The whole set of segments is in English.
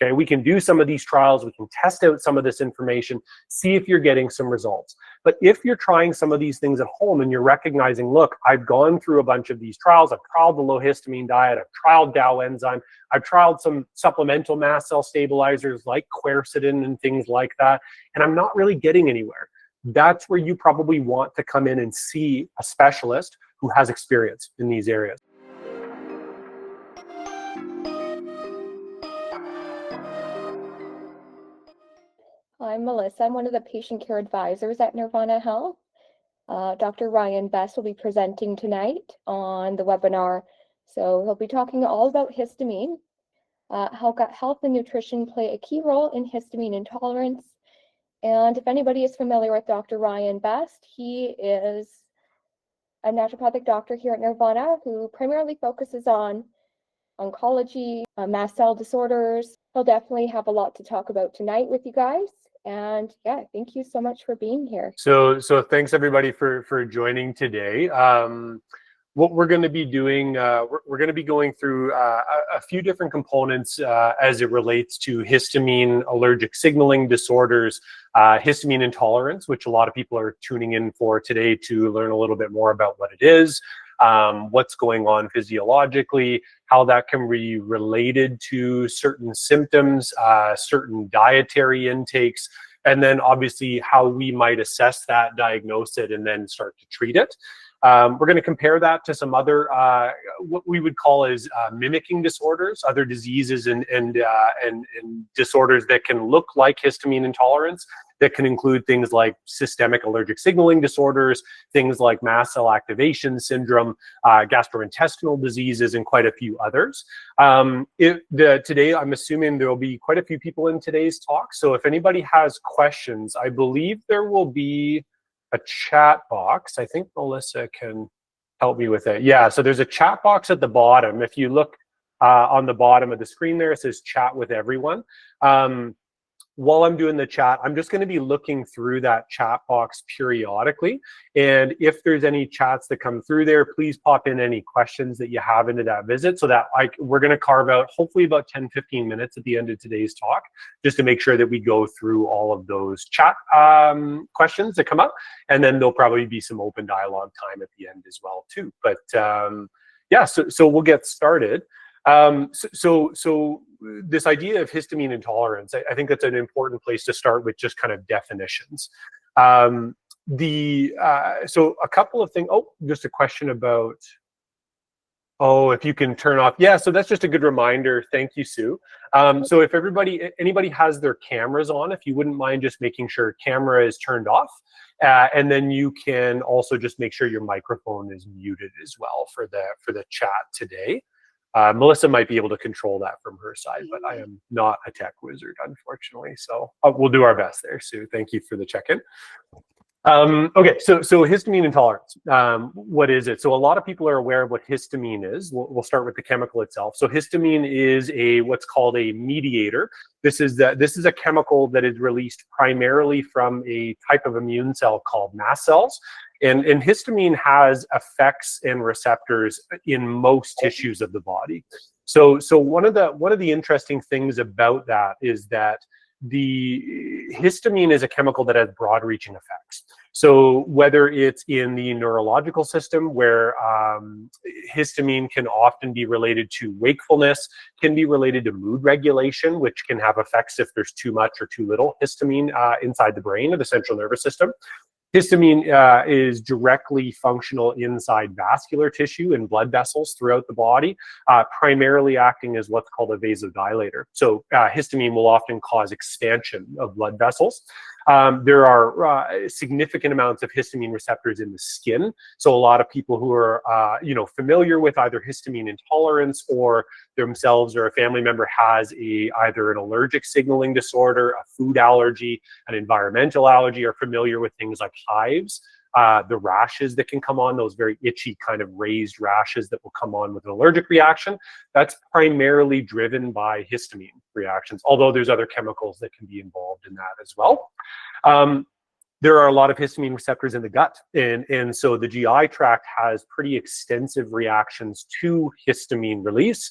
Okay, we can do some of these trials, we can test out some of this information, see if you're getting some results. But if you're trying some of these things at home and you're recognizing, look, I've gone through a bunch of these trials, I've tried the low histamine diet, I've tried DAO enzyme, I've tried some supplemental mast cell stabilizers like quercetin and things like that, and I'm not really getting anywhere. That's where you probably want to come in and see a specialist who has experience in these areas. I'm Melissa. I'm one of the patient care advisors at Nirvana Health. Dr. Ryan Best will be presenting tonight on the webinar. So he'll be talking all about histamine, how gut health and nutrition play a key role in histamine intolerance. And if anybody is familiar with Dr. Ryan Best, he is a naturopathic doctor here at Nirvana who primarily focuses on oncology, mast cell disorders. He'll definitely have a lot to talk about tonight with you guys. And yeah, thank you so much for being here. So thanks everybody for joining today. What we're going to be doing, we're going to be going through a few different components as it relates to histamine allergic signaling disorders, histamine intolerance, which a lot of people are tuning in for today to learn a little bit more about what it is, what's going on physiologically, how that can be related to certain symptoms, certain dietary intakes, and then obviously how we might assess that, diagnose it, and then start to treat it. We're going to compare that to some other, what we would call as mimicking disorders, other diseases and disorders that can look like histamine intolerance, that can include things like systemic allergic signaling disorders, things like mast cell activation syndrome, gastrointestinal diseases, and quite a few others. Today, I'm assuming there will be quite a few people in today's talk. So if anybody has questions, I believe there will be a chat box. I think Melissa can help me with it. Yeah, so there's a chat box at the bottom. If you look on the bottom of the screen there, it says chat with everyone. While I'm doing the chat, I'm just going to be looking through that chat box periodically. And if there's any chats that come through there, please pop in any questions that you have into that visit so that we're going to carve out hopefully about 10-15 minutes at the end of today's talk, just to make sure that we go through all of those chat questions that come up. And then there'll probably be some open dialogue time at the end as well too. But yeah, so we'll get started. So this idea of histamine intolerance, I think that's an important place to start with just kind of definitions. So a couple of things. Oh, just a question about, oh, if you can turn off. Yeah, so that's just a good reminder. Thank you, Sue. So if anybody has their cameras on, if you wouldn't mind just making sure camera is turned off. And then you can also just make sure your microphone is muted as well for the chat today. Melissa might be able to control that from her side, but I am not a tech wizard, unfortunately. So we'll do our best there, Sue. Thank you for the check-in. Okay, so histamine intolerance, what is it? So a lot of people are aware of what histamine is. We'll start with the chemical itself. So histamine is what's called a mediator. This is a chemical that is released primarily from a type of immune cell called mast cells. And histamine has effects and receptors in most tissues of the body. So one of the interesting things about that is that the histamine is a chemical that has broad-reaching effects. So whether it's in the neurological system, where histamine can often be related to wakefulness, can be related to mood regulation, which can have effects if there's too much or too little histamine inside the brain or the central nervous system. Histamine is directly functional inside vascular tissue and blood vessels throughout the body, primarily acting as what's called a vasodilator. So histamine will often cause expansion of blood vessels. There are significant amounts of histamine receptors in the skin. So a lot of people who are familiar with either histamine intolerance or themselves or a family member has either an allergic signaling disorder, a food allergy, an environmental allergy, are familiar with things like hives. The rashes that can come on, those very itchy kind of raised rashes that will come on with an allergic reaction, that's primarily driven by histamine reactions, although there's other chemicals that can be involved in that as well. There are a lot of histamine receptors in the gut, and so the GI tract has pretty extensive reactions to histamine release.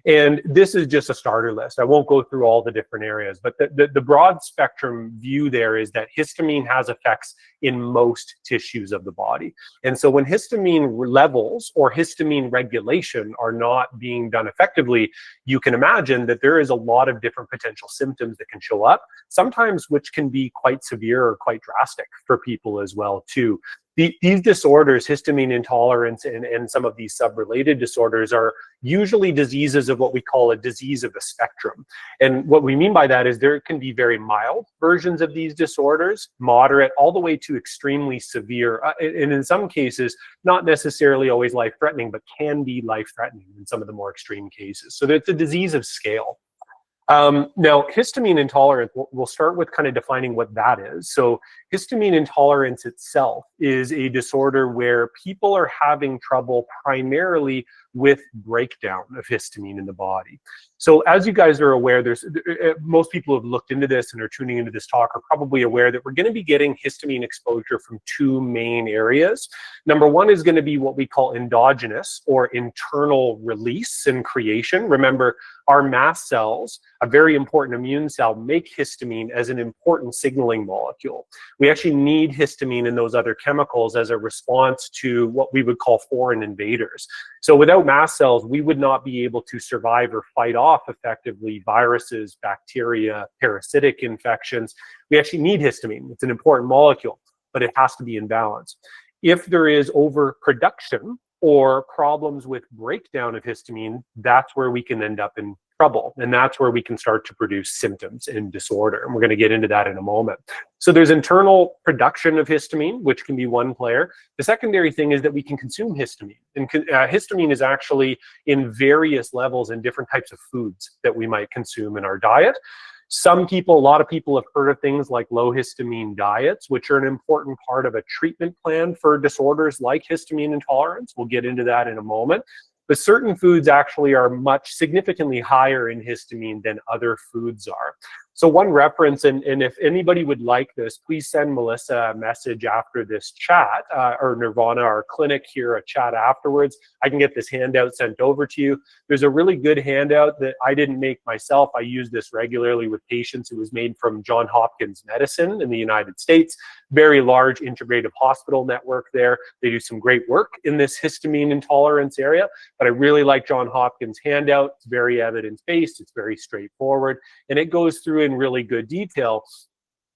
And this is just a starter list. I won't go through all the different areas, but the broad spectrum view there is that histamine has effects in most tissues of the body. And so when histamine levels or histamine regulation are not being done effectively, you can imagine that there is a lot of different potential symptoms that can show up, sometimes which can be quite severe or quite drastic for people as well too. These disorders, histamine intolerance and some of these sub-related disorders, are usually diseases of what we call a disease of the spectrum. And what we mean by that is there can be very mild versions of these disorders, moderate, all the way to extremely severe, and in some cases, not necessarily always life-threatening, but can be life-threatening in some of the more extreme cases. So it's a disease of scale. Now, histamine intolerance, we'll start with kind of defining what that is. So histamine intolerance itself is a disorder where people are having trouble primarily with breakdown of histamine in the body. So as you guys are aware, most people who have looked into this and are tuning into this talk are probably aware that we're going to be getting histamine exposure from two main areas. Number one is going to be what we call endogenous or internal release and creation. Remember, our mast cells, a very important immune cell, make histamine as an important signaling molecule. We actually need histamine and those other chemicals as a response to what we would call foreign invaders. So without mast cells, we would not be able to survive or fight off effectively viruses, bacteria, parasitic infections. We actually need histamine. It's an important molecule, but it has to be in balance. If there is overproduction or problems with breakdown of histamine, that's where we can end up in trouble. And that's where we can start to produce symptoms and disorder. And we're going to get into that in a moment. So there's internal production of histamine, which can be one player. The secondary thing is that we can consume histamine. And histamine is actually in various levels in different types of foods that we might consume in our diet. A lot of people have heard of things like low histamine diets, which are an important part of a treatment plan for disorders like histamine intolerance. We'll get into that in a moment. But certain foods actually are significantly higher in histamine than other foods are. So one reference, and if anybody would like this, please send Melissa a message after this chat, or Nirvana, our clinic here, a chat afterwards. I can get this handout sent over to you. There's a really good handout that I didn't make myself. I use this regularly with patients. It was made from Johns Hopkins Medicine in the United States. Very large integrative hospital network there. They do some great work in this histamine intolerance area, but I really like Johns Hopkins handout. It's very evidence-based, it's very straightforward, and it goes through in really good detail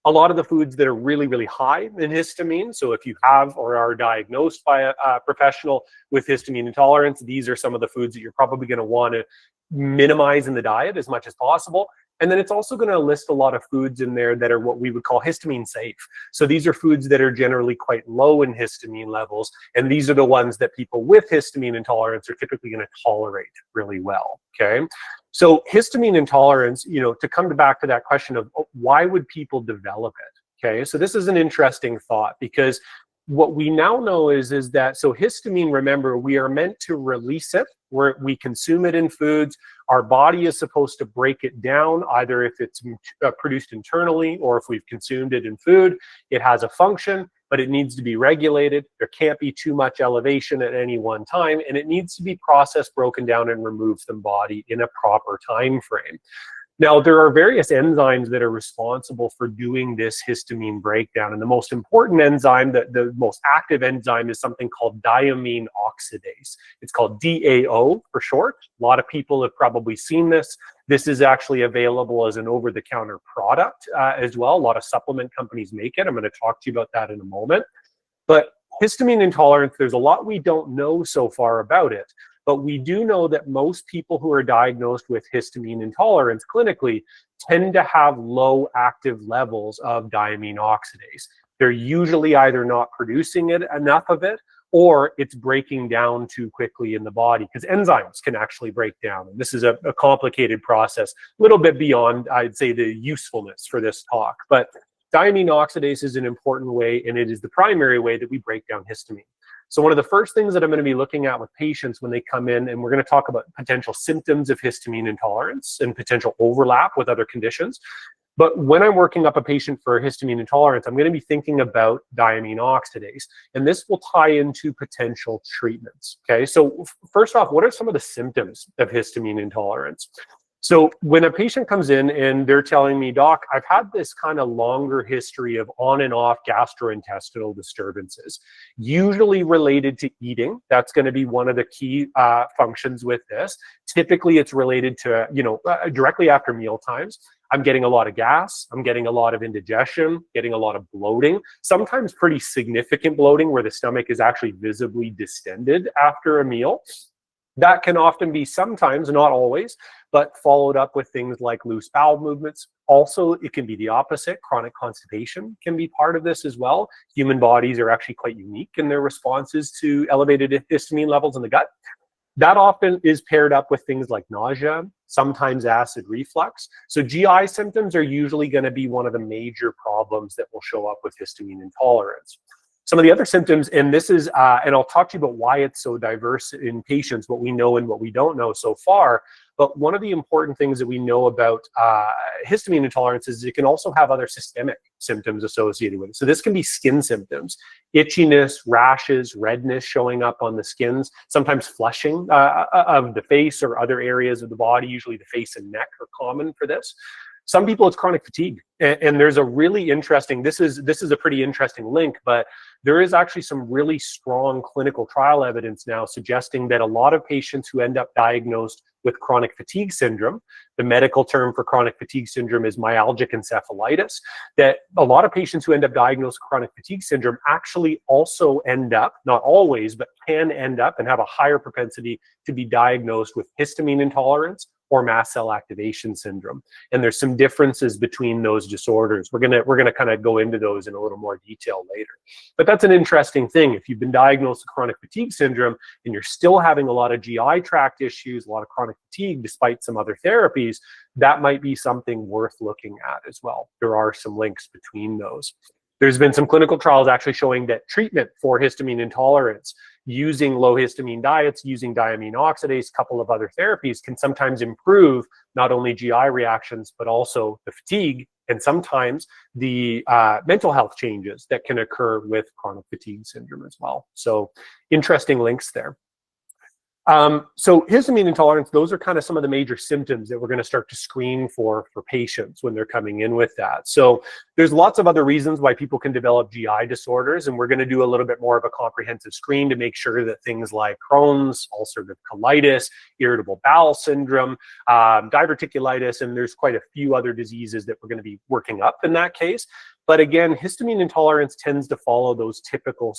a lot of the foods that are really, really high in histamine. So if you have or are diagnosed by a professional with histamine intolerance, these are some of the foods that you're probably going to want to minimize in the diet as much as possible. And then it's also going to list a lot of foods in there that are what we would call histamine safe. So these are foods that are generally quite low in histamine levels. And these are the ones that people with histamine intolerance are typically going to tolerate really well, okay? So histamine intolerance, to come back to that question of why would people develop it, okay? So this is an interesting thought because what we now know is that, so histamine, remember, we are meant to release it, where we consume it in foods. Our body is supposed to break it down, either if it's produced internally or if we've consumed it in food. It has a function, but it needs to be regulated. There can't be too much elevation at any one time, and it needs to be processed, broken down, and removed from the body in a proper time frame. Now, there are various enzymes that are responsible for doing this histamine breakdown. And the most important enzyme, the most active enzyme, is something called diamine oxidase. It's called DAO for short. A lot of people have probably seen this. This is actually available as an over-the-counter product as well. A lot of supplement companies make it. I'm going to talk to you about that in a moment. But histamine intolerance, there's a lot we don't know so far about it. But we do know that most people who are diagnosed with histamine intolerance clinically tend to have low active levels of diamine oxidase. They're usually either not producing enough of it, or it's breaking down too quickly in the body, because enzymes can actually break down. And this is a complicated process, a little bit beyond, I'd say, the usefulness for this talk. But diamine oxidase is an important way, and it is the primary way that we break down histamine. So one of the first things that I'm going to be looking at with patients when they come in, and we're going to talk about potential symptoms of histamine intolerance and potential overlap with other conditions. But when I'm working up a patient for histamine intolerance, I'm going to be thinking about diamine oxidase, and this will tie into potential treatments. Okay, so first off, what are some of the symptoms of histamine intolerance? So when a patient comes in and they're telling me, Doc, I've had this kind of longer history of on and off gastrointestinal disturbances, usually related to eating. That's going to be one of the key functions with this. Typically, it's related to, directly after meal times. I'm getting a lot of gas. I'm getting a lot of indigestion, getting a lot of bloating, sometimes pretty significant bloating where the stomach is actually visibly distended after a meal. That can often be sometimes, not always, but followed up with things like loose bowel movements. Also, it can be the opposite. Chronic constipation can be part of this as well. Human bodies are actually quite unique in their responses to elevated histamine levels in the gut. That often is paired up with things like nausea, sometimes acid reflux. So GI symptoms are usually going to be one of the major problems that will show up with histamine intolerance. Some of the other symptoms, and this is, and I'll talk to you about why it's so diverse in patients, what we know and what we don't know so far. But one of the important things that we know about histamine intolerance is it can also have other systemic symptoms associated with it. So this can be skin symptoms, itchiness, rashes, redness showing up on the skins, sometimes flushing of the face or other areas of the body. Usually the face and neck are common for this. Some people, it's chronic fatigue. And there's a really interesting, this is a pretty interesting link, but there is actually some really strong clinical trial evidence now suggesting that a lot of patients who end up diagnosed with chronic fatigue syndrome, the medical term for chronic fatigue syndrome is myalgic encephalitis, that a lot of patients who end up diagnosed with chronic fatigue syndrome actually also end up, not always, but can end up and have a higher propensity to be diagnosed with histamine intolerance or mast cell activation syndrome. And there's some differences between those disorders. We're gonna kind of go into those in a little more detail later. But that's an interesting thing. If you've been diagnosed with chronic fatigue syndrome and you're still having a lot of GI tract issues, a lot of chronic fatigue despite some other therapies, that might be something worth looking at as well. There are some links between those. There's been some clinical trials actually showing that treatment for histamine intolerance using low histamine diets, using diamine oxidase, a couple of other therapies can sometimes improve not only GI reactions, but also the fatigue and sometimes the mental health changes that can occur with chronic fatigue syndrome as well. So interesting links there. So histamine intolerance, those are kind of some of the major symptoms that we're going to start to screen for patients when they're coming in with that. So there's lots of other reasons why people can develop GI disorders, and we're going to do a little bit more of a comprehensive screen to make sure that things like Crohn's, ulcerative colitis, irritable bowel syndrome, diverticulitis, and there's quite a few other diseases that we're going to be working up in that case. But again, histamine intolerance tends to follow those typical,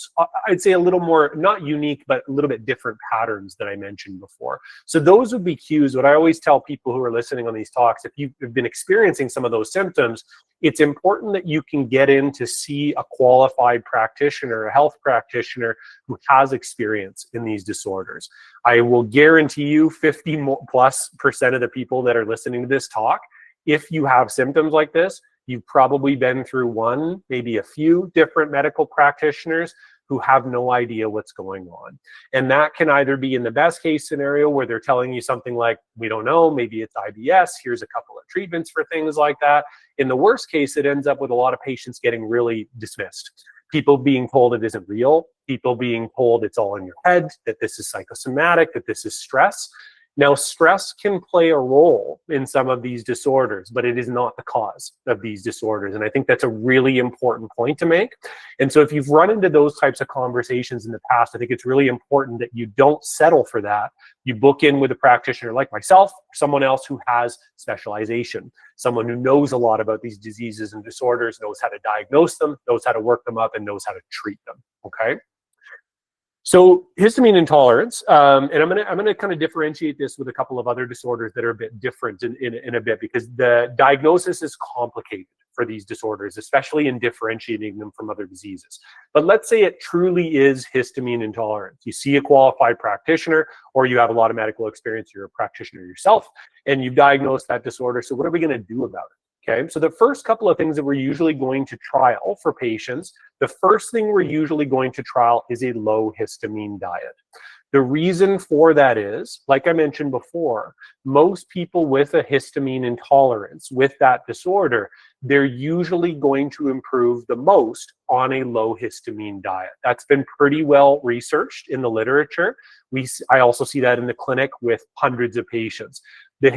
I'd say a little more, not unique, but a little bit different patterns that I mentioned before. So those would be cues. What I always tell people who are listening on these talks, if you've been experiencing some of those symptoms, it's important that you can get in to see a qualified practitioner, a health practitioner who has experience in these disorders. I will guarantee you 50+% of the people that are listening to this talk, if you have symptoms like this, you've probably been through one, maybe a few different medical practitioners who have no idea what's going on. And that can either be in the best case scenario where they're telling you something like, we don't know, maybe it's IBS, here's a couple of treatments for things like that. In the worst case, it ends up with a lot of patients getting really dismissed. People being told it isn't real, people being told it's all in your head, that this is psychosomatic, that this is stress. Now, stress can play a role in some of these disorders, but it is not the cause of these disorders. And I think that's a really important point to make. And so if you've run into those types of conversations in the past, I think it's really important that you don't settle for that. You book in with a practitioner like myself, or someone else who has specialization, someone who knows a lot about these diseases and disorders, knows how to diagnose them, knows how to work them up, and knows how to treat them, okay? So histamine intolerance, and I'm gonna kind of differentiate this with a couple of other disorders that are a bit different in a bit, because the diagnosis is complicated for these disorders, especially in differentiating them from other diseases. But let's say it truly is histamine intolerance. You see a qualified practitioner, or you have a lot of medical experience, you're a practitioner yourself, and you've diagnosed that disorder. So what are we gonna do about it? Okay, so the first couple of things that we're usually going to trial for patients, the first thing we're usually going to trial is a low histamine diet. The reason for that is, like I mentioned before, most people with a histamine intolerance, with that disorder, they're usually going to improve the most on a low histamine diet. That's been pretty well researched in the literature. I also see that in the clinic with hundreds of patients. The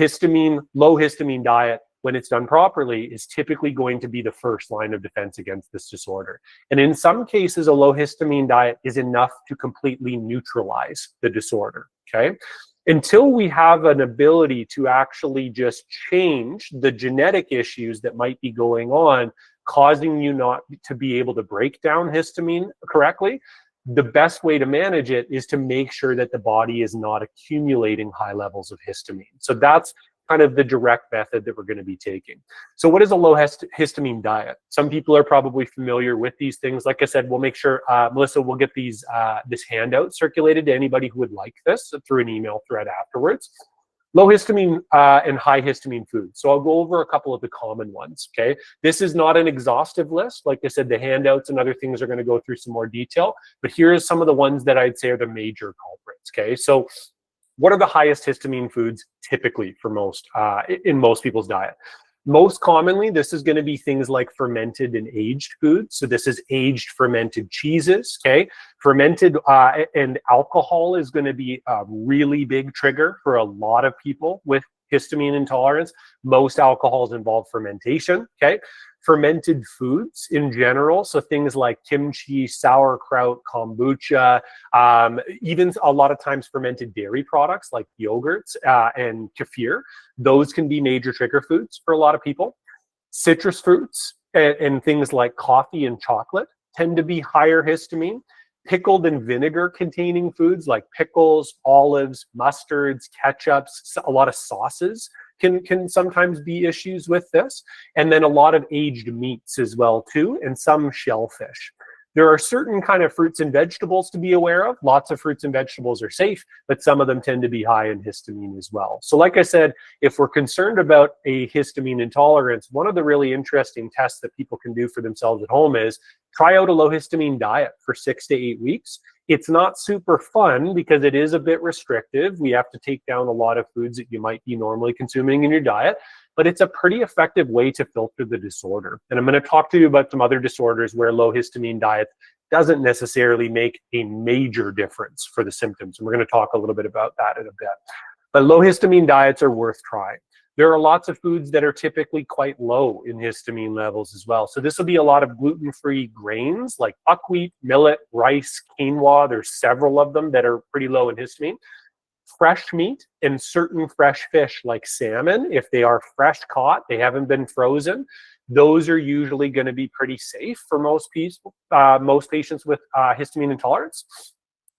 low histamine diet, when it's done properly, is typically going to be the first line of defense against this disorder. And in some cases, a low histamine diet is enough to completely neutralize the disorder, okay? Until we have an ability to actually just change the genetic issues that might be going on, causing you not to be able to break down histamine correctly, the best way to manage it is to make sure that the body is not accumulating high levels of histamine. So that's kind of the direct method that we're going to be taking. So what is a low histamine diet? Some people are probably familiar with these things. Like I said, we'll make sure, Melissa will get this handout circulated to anybody who would like this through an email thread afterwards. Low histamine and high histamine foods. So I'll go over a couple of the common ones, okay? This is not an exhaustive list. Like I said, the handouts and other things are going to go through some more detail, but here are some of the ones that I'd say are the major culprits, okay? So what are the highest histamine foods typically for most, in most people's diet? Most commonly, this is going to be things like fermented and aged foods. So this is aged fermented cheeses, okay? Fermented and alcohol is going to be a really big trigger for a lot of people with histamine intolerance. Most alcohols involve fermentation, okay? Fermented foods in general, so things like kimchi, sauerkraut, kombucha, even a lot of times fermented dairy products like yogurts and kefir, those can be major trigger foods for a lot of people. Citrus fruits and things like coffee and chocolate tend to be higher histamine. Pickled and vinegar containing foods like pickles, olives, mustards, ketchups, a lot of sauces can sometimes be issues with this. And then a lot of aged meats as well too, and some shellfish. There are certain kind of fruits and vegetables to be aware of. Lots of fruits and vegetables are safe, but some of them tend to be high in histamine as well. So like I said, if we're concerned about a histamine intolerance, one of the really interesting tests that people can do for themselves at home is try out a low histamine diet for 6 to 8 weeks. It's not super fun because it is a bit restrictive. We have to take down a lot of foods that you might be normally consuming in your diet, but it's a pretty effective way to filter the disorder. And I'm going to talk to you about some other disorders where low histamine diet doesn't necessarily make a major difference for the symptoms. And we're going to talk a little bit about that in a bit. But low histamine diets are worth trying. There are lots of foods that are typically quite low in histamine levels as well. So this will be a lot of gluten-free grains like buckwheat, millet, rice, quinoa. There's several of them that are pretty low in histamine. Fresh meat and certain fresh fish like salmon, if they are fresh caught, they haven't been frozen, those are usually going to be pretty safe for most patients with histamine intolerance.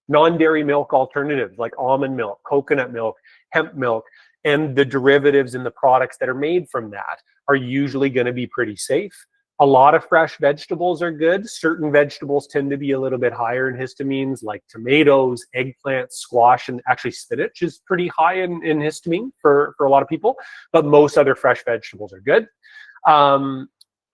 Non-dairy milk alternatives like almond milk, coconut milk, hemp milk, and the derivatives and the products that are made from that are usually going to be pretty safe. A lot of fresh vegetables are good. Certain vegetables tend to be a little bit higher in histamines, like tomatoes, eggplant, squash, and actually spinach is pretty high in histamine for a lot of people, but most other fresh vegetables are good.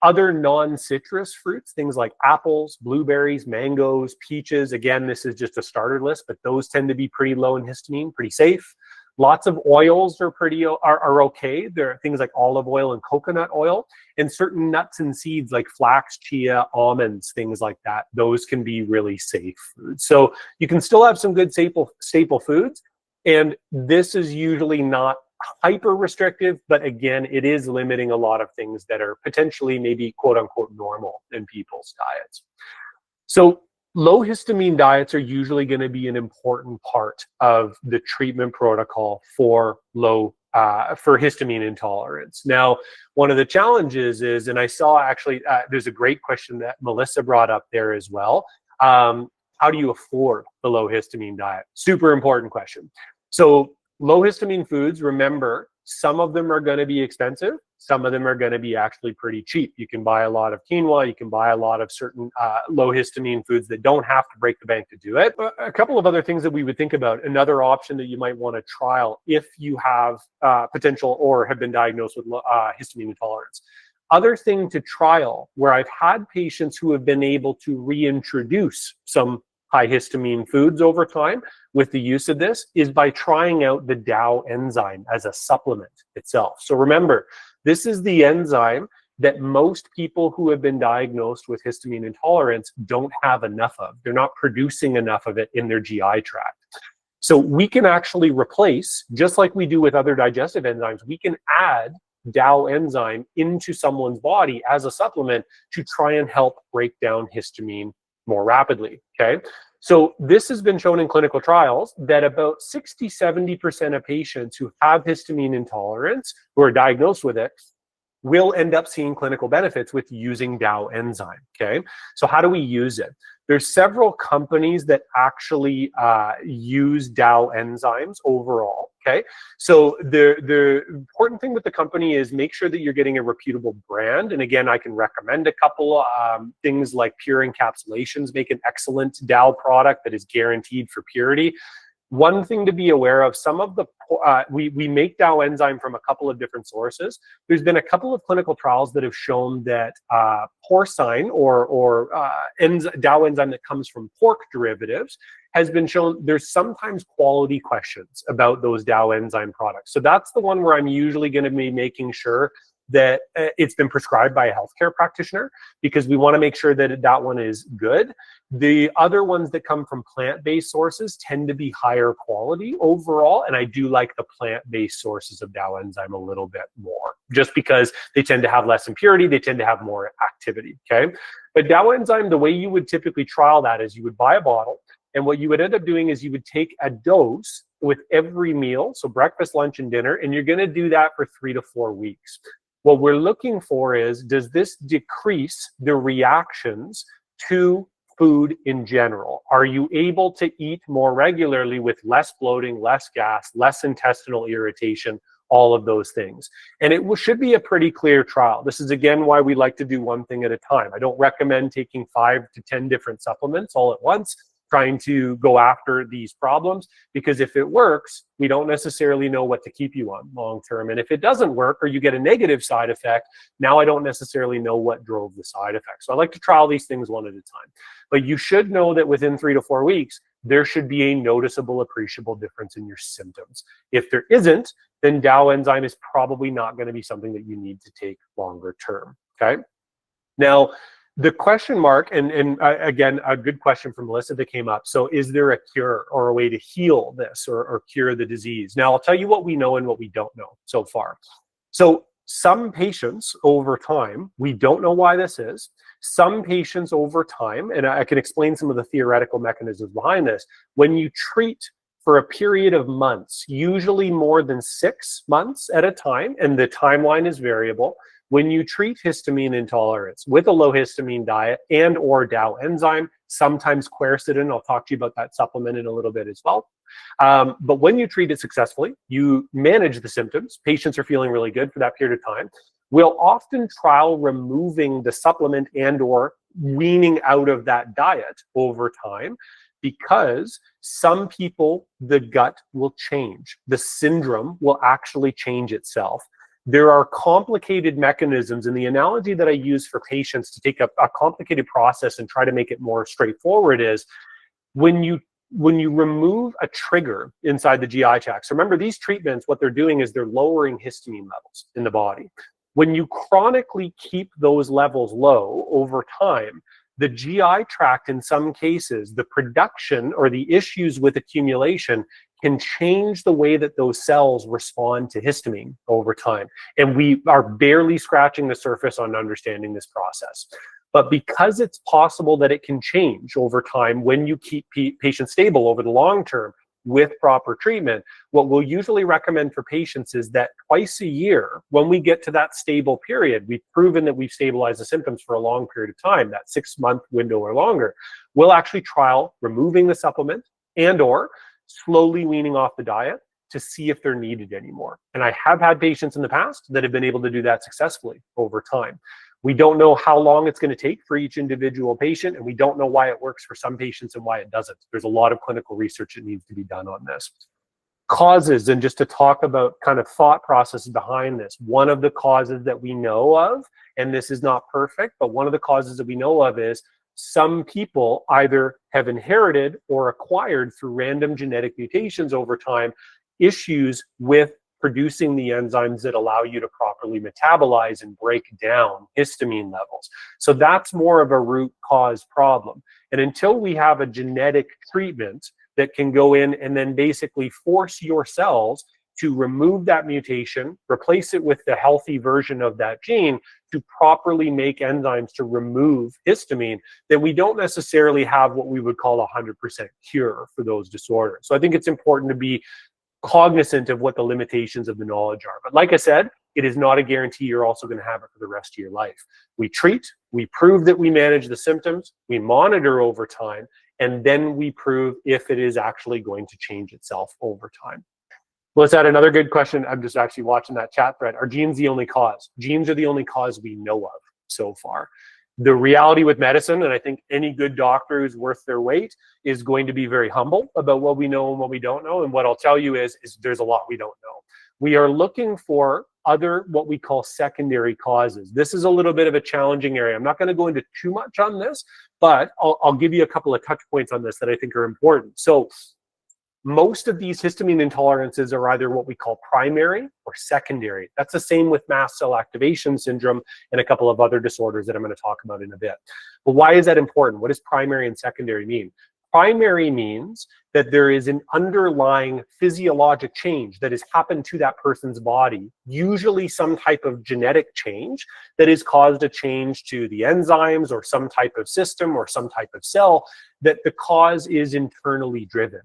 Other non-citrus fruits, things like apples, blueberries, mangoes, peaches. Again, this is just a starter list, but those tend to be pretty low in histamine, pretty safe. Lots of oils are okay. There are things like olive oil and coconut oil, and certain nuts and seeds like flax, chia, almonds, things like that. Those can be really safe foods. So you can still have some good staple foods, and this is usually not hyper restrictive, but again, it is limiting a lot of things that are potentially maybe quote unquote normal in people's diets. So low histamine diets are usually going to be an important part of the treatment protocol for for histamine intolerance. Now, one of the challenges is, and I saw actually, there's a great question that Melissa brought up there as well. How do you afford the low histamine diet? Super important question. So low histamine foods, remember, some of them are going to be expensive. Some of them are going to be actually pretty cheap. You can buy a lot of quinoa. You can buy a lot of certain low histamine foods that don't have to break the bank to do it. A couple of other things that we would think about. Another option that you might want to trial if you have potential or have been diagnosed with histamine intolerance. Other thing to trial where I've had patients who have been able to reintroduce some high histamine foods over time with the use of this is by trying out the DAO enzyme as a supplement itself. So remember, this is the enzyme that most people who have been diagnosed with histamine intolerance don't have enough of. They're not producing enough of it in their GI tract. So we can actually replace, just like we do with other digestive enzymes, we can add DAO enzyme into someone's body as a supplement to try and help break down histamine more rapidly, okay? So this has been shown in clinical trials that about 60–70% of patients who have histamine intolerance, who are diagnosed with it, will end up seeing clinical benefits with using DAO enzyme, okay? So how do we use it? There's several companies that actually use DAO enzymes overall, okay? So the important thing with the company is make sure that you're getting a reputable brand. And again, I can recommend a couple things like Pure Encapsulations make an excellent DAO product that is guaranteed for purity. One thing to be aware of, some of the, we make DAO enzyme from a couple of different sources. There's been a couple of clinical trials that have shown that porcine or DAO enzyme that comes from pork derivatives has been shown there's sometimes quality questions about those DAO enzyme products. So that's the one where I'm usually going to be making sure that it's been prescribed by a healthcare practitioner, because we want to make sure that that one is good. The other ones that come from plant-based sources tend to be higher quality overall, and I do like the plant-based sources of DAO enzyme a little bit more, just because they tend to have less impurity, they tend to have more activity, okay? But DAO enzyme, the way you would typically trial that is you would buy a bottle, and what you would end up doing is you would take a dose with every meal, so breakfast, lunch, and dinner, and you're going to do that for 3 to 4 weeks. What we're looking for is, does this decrease the reactions to food in general? Are you able to eat more regularly with less bloating, less gas, less intestinal irritation, all of those things? And it should be a pretty clear trial. This is, again, why we like to do one thing at a time. I don't recommend taking 5 to 10 different supplements all at once, trying to go after these problems, because if it works, we don't necessarily know what to keep you on long term. And if it doesn't work or you get a negative side effect, now I don't necessarily know what drove the side effect. So I like to trial these things one at a time. But you should know that within 3 to 4 weeks, there should be a noticeable, appreciable difference in your symptoms. If there isn't, then DAO enzyme is probably not going to be something that you need to take longer term, okay? Now, the question mark, and again, a good question from Melissa that came up. So is there a cure or a way to heal this or cure the disease? Now, I'll tell you what we know and what we don't know so far. So some patients over time, we don't know why this is. Some patients over time, and I can explain some of the theoretical mechanisms behind this, when you treat for a period of months, usually more than 6 months at a time, and the timeline is variable, when you treat histamine intolerance with a low histamine diet and or DAO enzyme, sometimes quercetin, I'll talk to you about that supplement in a little bit as well. But when you treat it successfully, you manage the symptoms, patients are feeling really good for that period of time. We'll often trial removing the supplement and or weaning out of that diet over time, because some people, the gut will change. The syndrome will actually change itself. There are complicated mechanisms, and the analogy that I use for patients to take a complicated process and try to make it more straightforward is when you remove a trigger inside the GI tract. So remember, these treatments, what they're doing is they're lowering histamine levels in the body. When you chronically keep those levels low over time, the GI tract, in some cases, the production or the issues with accumulation can change the way that those cells respond to histamine over time. And we are barely scratching the surface on understanding this process. But because it's possible that it can change over time when you keep patients stable over the long term with proper treatment, what we'll usually recommend for patients is that twice a year, when we get to that stable period, we've proven that we've stabilized the symptoms for a long period of time, that 6-month window or longer, we'll actually trial removing the supplement and or slowly weaning off the diet to see if they're needed anymore. And I have had patients in the past that have been able to do that successfully over time. We don't know how long it's going to take for each individual patient, and we don't know why it works for some patients and why it doesn't. There's a lot of clinical research that needs to be done on this. Causes, and just to talk about kind of thought processes behind this, one of the causes that we know of, and this is not perfect, but one of the causes that we know of is some people either have inherited or acquired through random genetic mutations over time issues with producing the enzymes that allow you to properly metabolize and break down histamine levels. So that's more of a root cause problem. And until we have a genetic treatment that can go in and then basically force your cells to remove that mutation, replace it with the healthy version of that gene to properly make enzymes to remove histamine, then we don't necessarily have what we would call a 100% cure for those disorders. So I think it's important to be cognizant of what the limitations of the knowledge are. But like I said, it is not a guarantee you're also going to have it for the rest of your life. We treat, we prove that we manage the symptoms, we monitor over time, and then we prove if it is actually going to change itself over time. Let's add another good question. I'm just actually watching that chat thread. Are genes the only cause? Genes are the only cause we know of so far. The reality with medicine, and I think any good doctor who's worth their weight is going to be very humble about what we know and what we don't know. And what I'll tell you is there's a lot we don't know. We are looking for other, what we call secondary causes. This is a little bit of a challenging area. I'm not going to go into too much on this, but I'll give you a couple of touch points on this that I think are important. So most of these histamine intolerances are either what we call primary or secondary. That's the same with mast cell activation syndrome and a couple of other disorders that I'm going to talk about in a bit. But why is that important? What does primary and secondary mean? Primary means that there is an underlying physiologic change that has happened to that person's body, usually some type of genetic change that has caused a change to the enzymes or some type of system or some type of cell, that the cause is internally driven.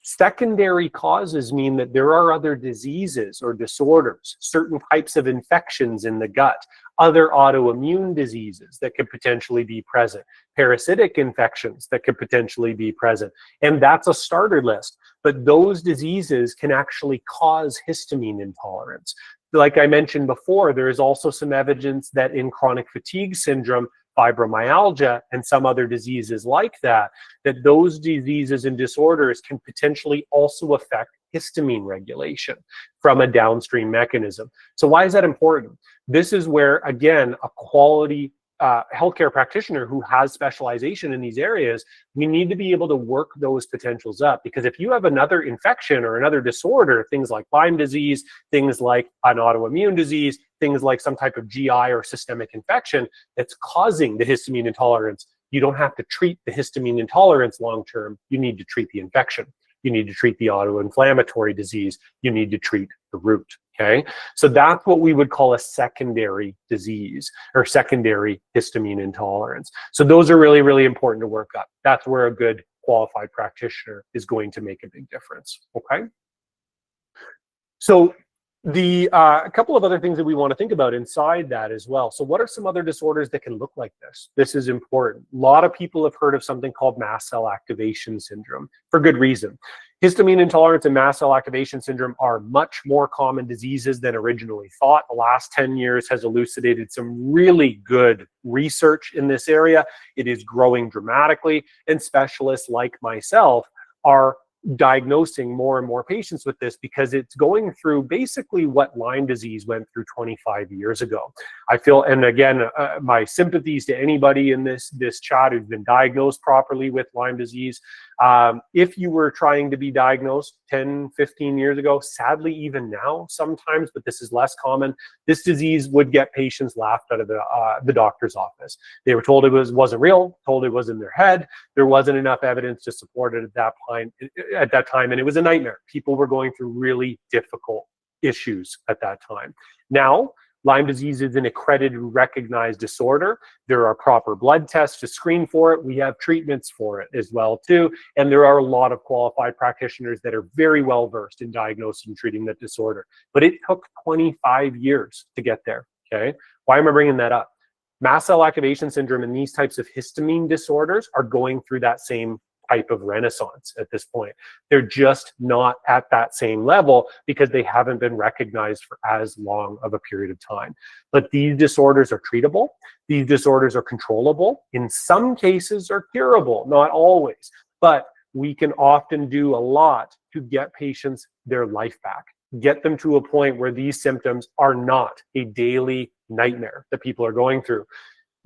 Secondary causes mean that there are other diseases or disorders, certain types of infections in the gut, other autoimmune diseases that could potentially be present, parasitic infections that could potentially be present. And that's a starter list. But those diseases can actually cause histamine intolerance. Like I mentioned before, there is also some evidence that in chronic fatigue syndrome, fibromyalgia, and some other diseases like that, that those diseases and disorders can potentially also affect histamine regulation from a downstream mechanism. So why is that important? This is where, again, a quality healthcare practitioner who has specialization in these areas, we need to be able to work those potentials up. Because if you have another infection or another disorder, things like Lyme disease, things like an autoimmune disease, things like some type of GI or systemic infection that's causing the histamine intolerance, you don't have to treat the histamine intolerance long-term. You need to treat the infection. You need to treat the autoinflammatory disease. You need to treat the root. Okay, so that's what we would call a secondary disease or secondary histamine intolerance. So those are really, really important to work up. That's where a good qualified practitioner is going to make a big difference. Okay, so a couple of other things that we want to think about inside that as well. So what are some other disorders that can look like this? This is important. A lot of people have heard of something called mast cell activation syndrome for good reason. Histamine intolerance and mast cell activation syndrome are much more common diseases than originally thought. The last 10 years has elucidated some really good research in this area. It is growing dramatically, and specialists like myself are diagnosing more and more patients with this because it's going through basically what Lyme disease went through 25 years ago. I feel, and again, my sympathies to anybody in this chat who's been diagnosed properly with Lyme disease. If you were trying to be diagnosed 10, 15 years ago, sadly, even now sometimes, but this is less common, this disease would get patients laughed out of the doctor's office. They were told it wasn't real, told it was in their head. There wasn't enough evidence to support it at that time, and it was a nightmare. People were going through really difficult issues at that time. Now, Lyme disease is an accredited, recognized disorder. There are proper blood tests to screen for it. We have treatments for it as well too. And there are a lot of qualified practitioners that are very well versed in diagnosing and treating that disorder. But it took 25 years to get there, okay? Why am I bringing that up? Mast cell activation syndrome and these types of histamine disorders are going through that same type of renaissance at this point. They're just not at that same level because they haven't been recognized for as long of a period of time. But these disorders are treatable. These disorders are controllable. In some cases are curable, not always, but we can often do a lot to get patients their life back, get them to a point where these symptoms are not a daily nightmare that people are going through.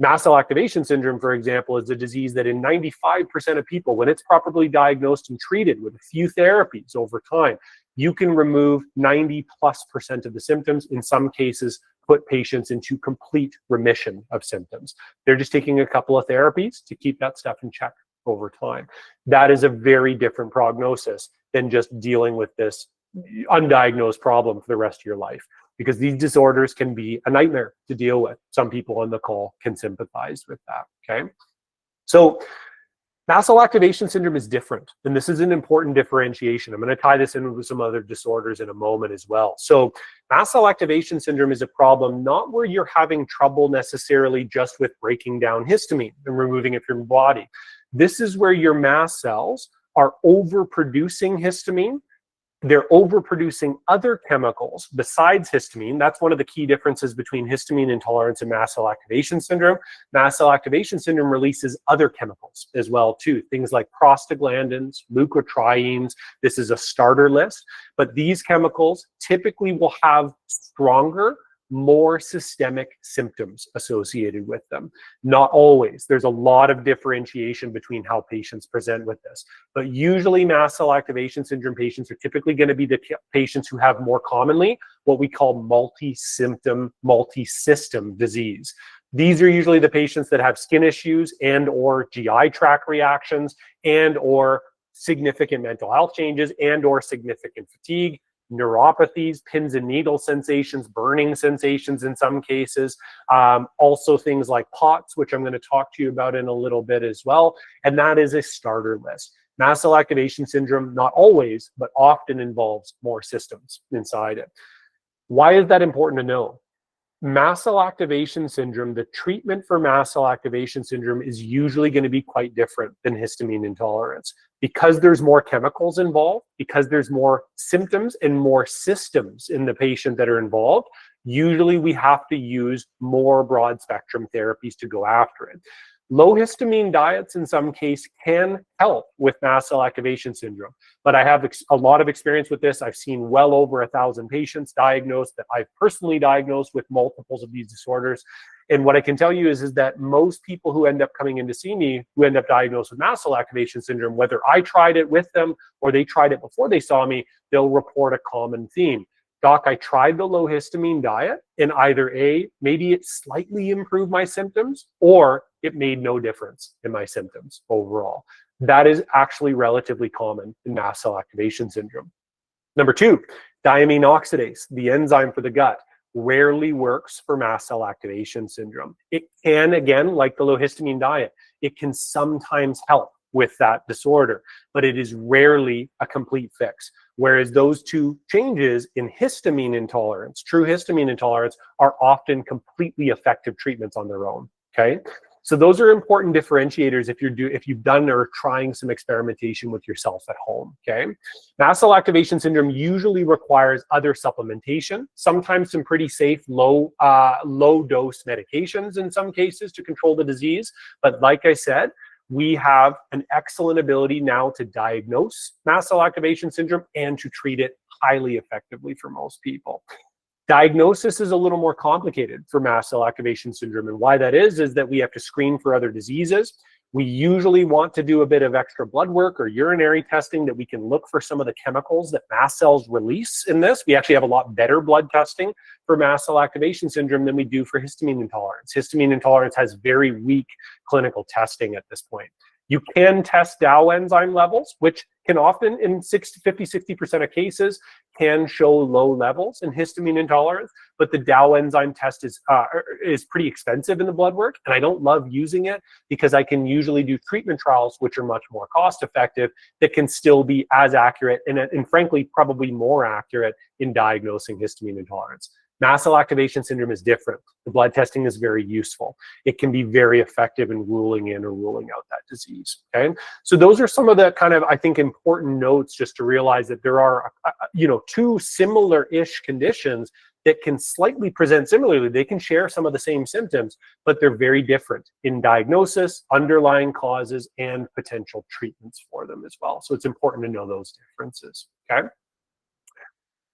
Mast cell activation syndrome, for example, is a disease that in 95% of people, when it's properly diagnosed and treated with a few therapies over time, you can remove 90+% of the symptoms, in some cases put patients into complete remission of symptoms. They're just taking a couple of therapies to keep that stuff in check over time. That is a very different prognosis than just dealing with this undiagnosed problem for the rest of your life, because these disorders can be a nightmare to deal with. Some people on the call can sympathize with that, okay? So mast cell activation syndrome is different, and this is an important differentiation. I'm going to tie this in with some other disorders in a moment as well. So mast cell activation syndrome is a problem not where you're having trouble necessarily just with breaking down histamine and removing it from your body. This is where your mast cells are overproducing histamine. They're overproducing other chemicals besides histamine. That's one of the key differences between histamine intolerance and mast cell activation syndrome. Mast cell activation syndrome releases other chemicals as well too, things like prostaglandins, leukotrienes. This is a starter list, but these chemicals typically will have stronger, more systemic symptoms associated with them. Not always. There's a lot of differentiation between how patients present with this. But usually mast cell activation syndrome patients are typically going to be the patients who have more commonly what we call multi-symptom, multi-system disease. These are usually the patients that have skin issues and or GI tract reactions and or significant mental health changes and or significant fatigue, neuropathies, pins and needles sensations, burning sensations in some cases, also things like POTS, which I'm going to talk to you about in a little bit as well. And that is a starter list. Mast cell activation syndrome, not always, but often involves more systems inside it. Why is that important to know? Mast cell activation syndrome, the treatment for mast cell activation syndrome is usually going to be quite different than histamine intolerance. Because there's more chemicals involved, because there's more symptoms and more systems in the patient that are involved, usually we have to use more broad spectrum therapies to go after it. Low histamine diets in some case can help with mast cell activation syndrome, but I have a lot of experience with this. I've seen well over 1,000 patients diagnosed that I've personally diagnosed with multiples of these disorders. And what I can tell you is that most people who end up coming in to see me, who end up diagnosed with mast cell activation syndrome, whether I tried it with them or they tried it before they saw me, they'll report a common theme. Doc, I tried the low histamine diet and either A, maybe it slightly improved my symptoms, or it made no difference in my symptoms overall. That is actually relatively common in mast cell activation syndrome. Number two, diamine oxidase, the enzyme for the gut, rarely works for mast cell activation syndrome. It can, again, like the low histamine diet, it can sometimes help with that disorder, but it is rarely a complete fix. Whereas those two changes in histamine intolerance, true histamine intolerance, are often completely effective treatments on their own, okay? So those are important differentiators if you've done or trying some experimentation with yourself at home, okay? Mast cell activation syndrome usually requires other supplementation, sometimes some pretty safe low dose medications in some cases to control the disease. But like I said, we have an excellent ability now to diagnose mast cell activation syndrome and to treat it highly effectively for most people. Diagnosis is a little more complicated for mast cell activation syndrome, and why that is that we have to screen for other diseases. We usually want to do a bit of extra blood work or urinary testing that we can look for some of the chemicals that mast cells release in this. We actually have a lot better blood testing for mast cell activation syndrome than we do for histamine intolerance. Histamine intolerance has very weak clinical testing at this point. You can test DAO enzyme levels, which can often, in 50-60% of cases, can show low levels in histamine intolerance, but the DAO enzyme test is pretty expensive in the blood work, and I don't love using it because I can usually do treatment trials, which are much more cost effective, that can still be as accurate and frankly, probably more accurate in diagnosing histamine intolerance. Mast cell activation syndrome is different. The blood testing is very useful. It can be very effective in ruling in or ruling out that disease, okay? So those are some of the kind of, I think, important notes just to realize that there are, two similar-ish conditions that can slightly present similarly. They can share some of the same symptoms, but they're very different in diagnosis, underlying causes, and potential treatments for them as well. So it's important to know those differences, okay?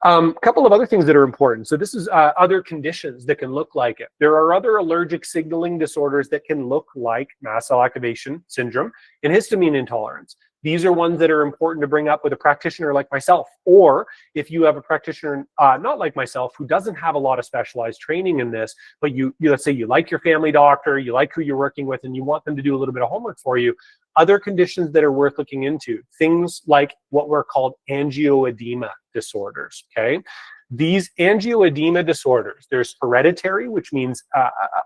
Couple of other things that are important. So this is other conditions that can look like it. There are other allergic signaling disorders that can look like mast cell activation syndrome and histamine intolerance. These are ones that are important to bring up with a practitioner like myself, or if you have a practitioner not like myself who doesn't have a lot of specialized training in this, but you let's say you like your family doctor, you like who you're working with, and you want them to do a little bit of homework for you. Other conditions that are worth looking into, things like what were called angioedema disorders, okay? These angioedema disorders, there's hereditary, which means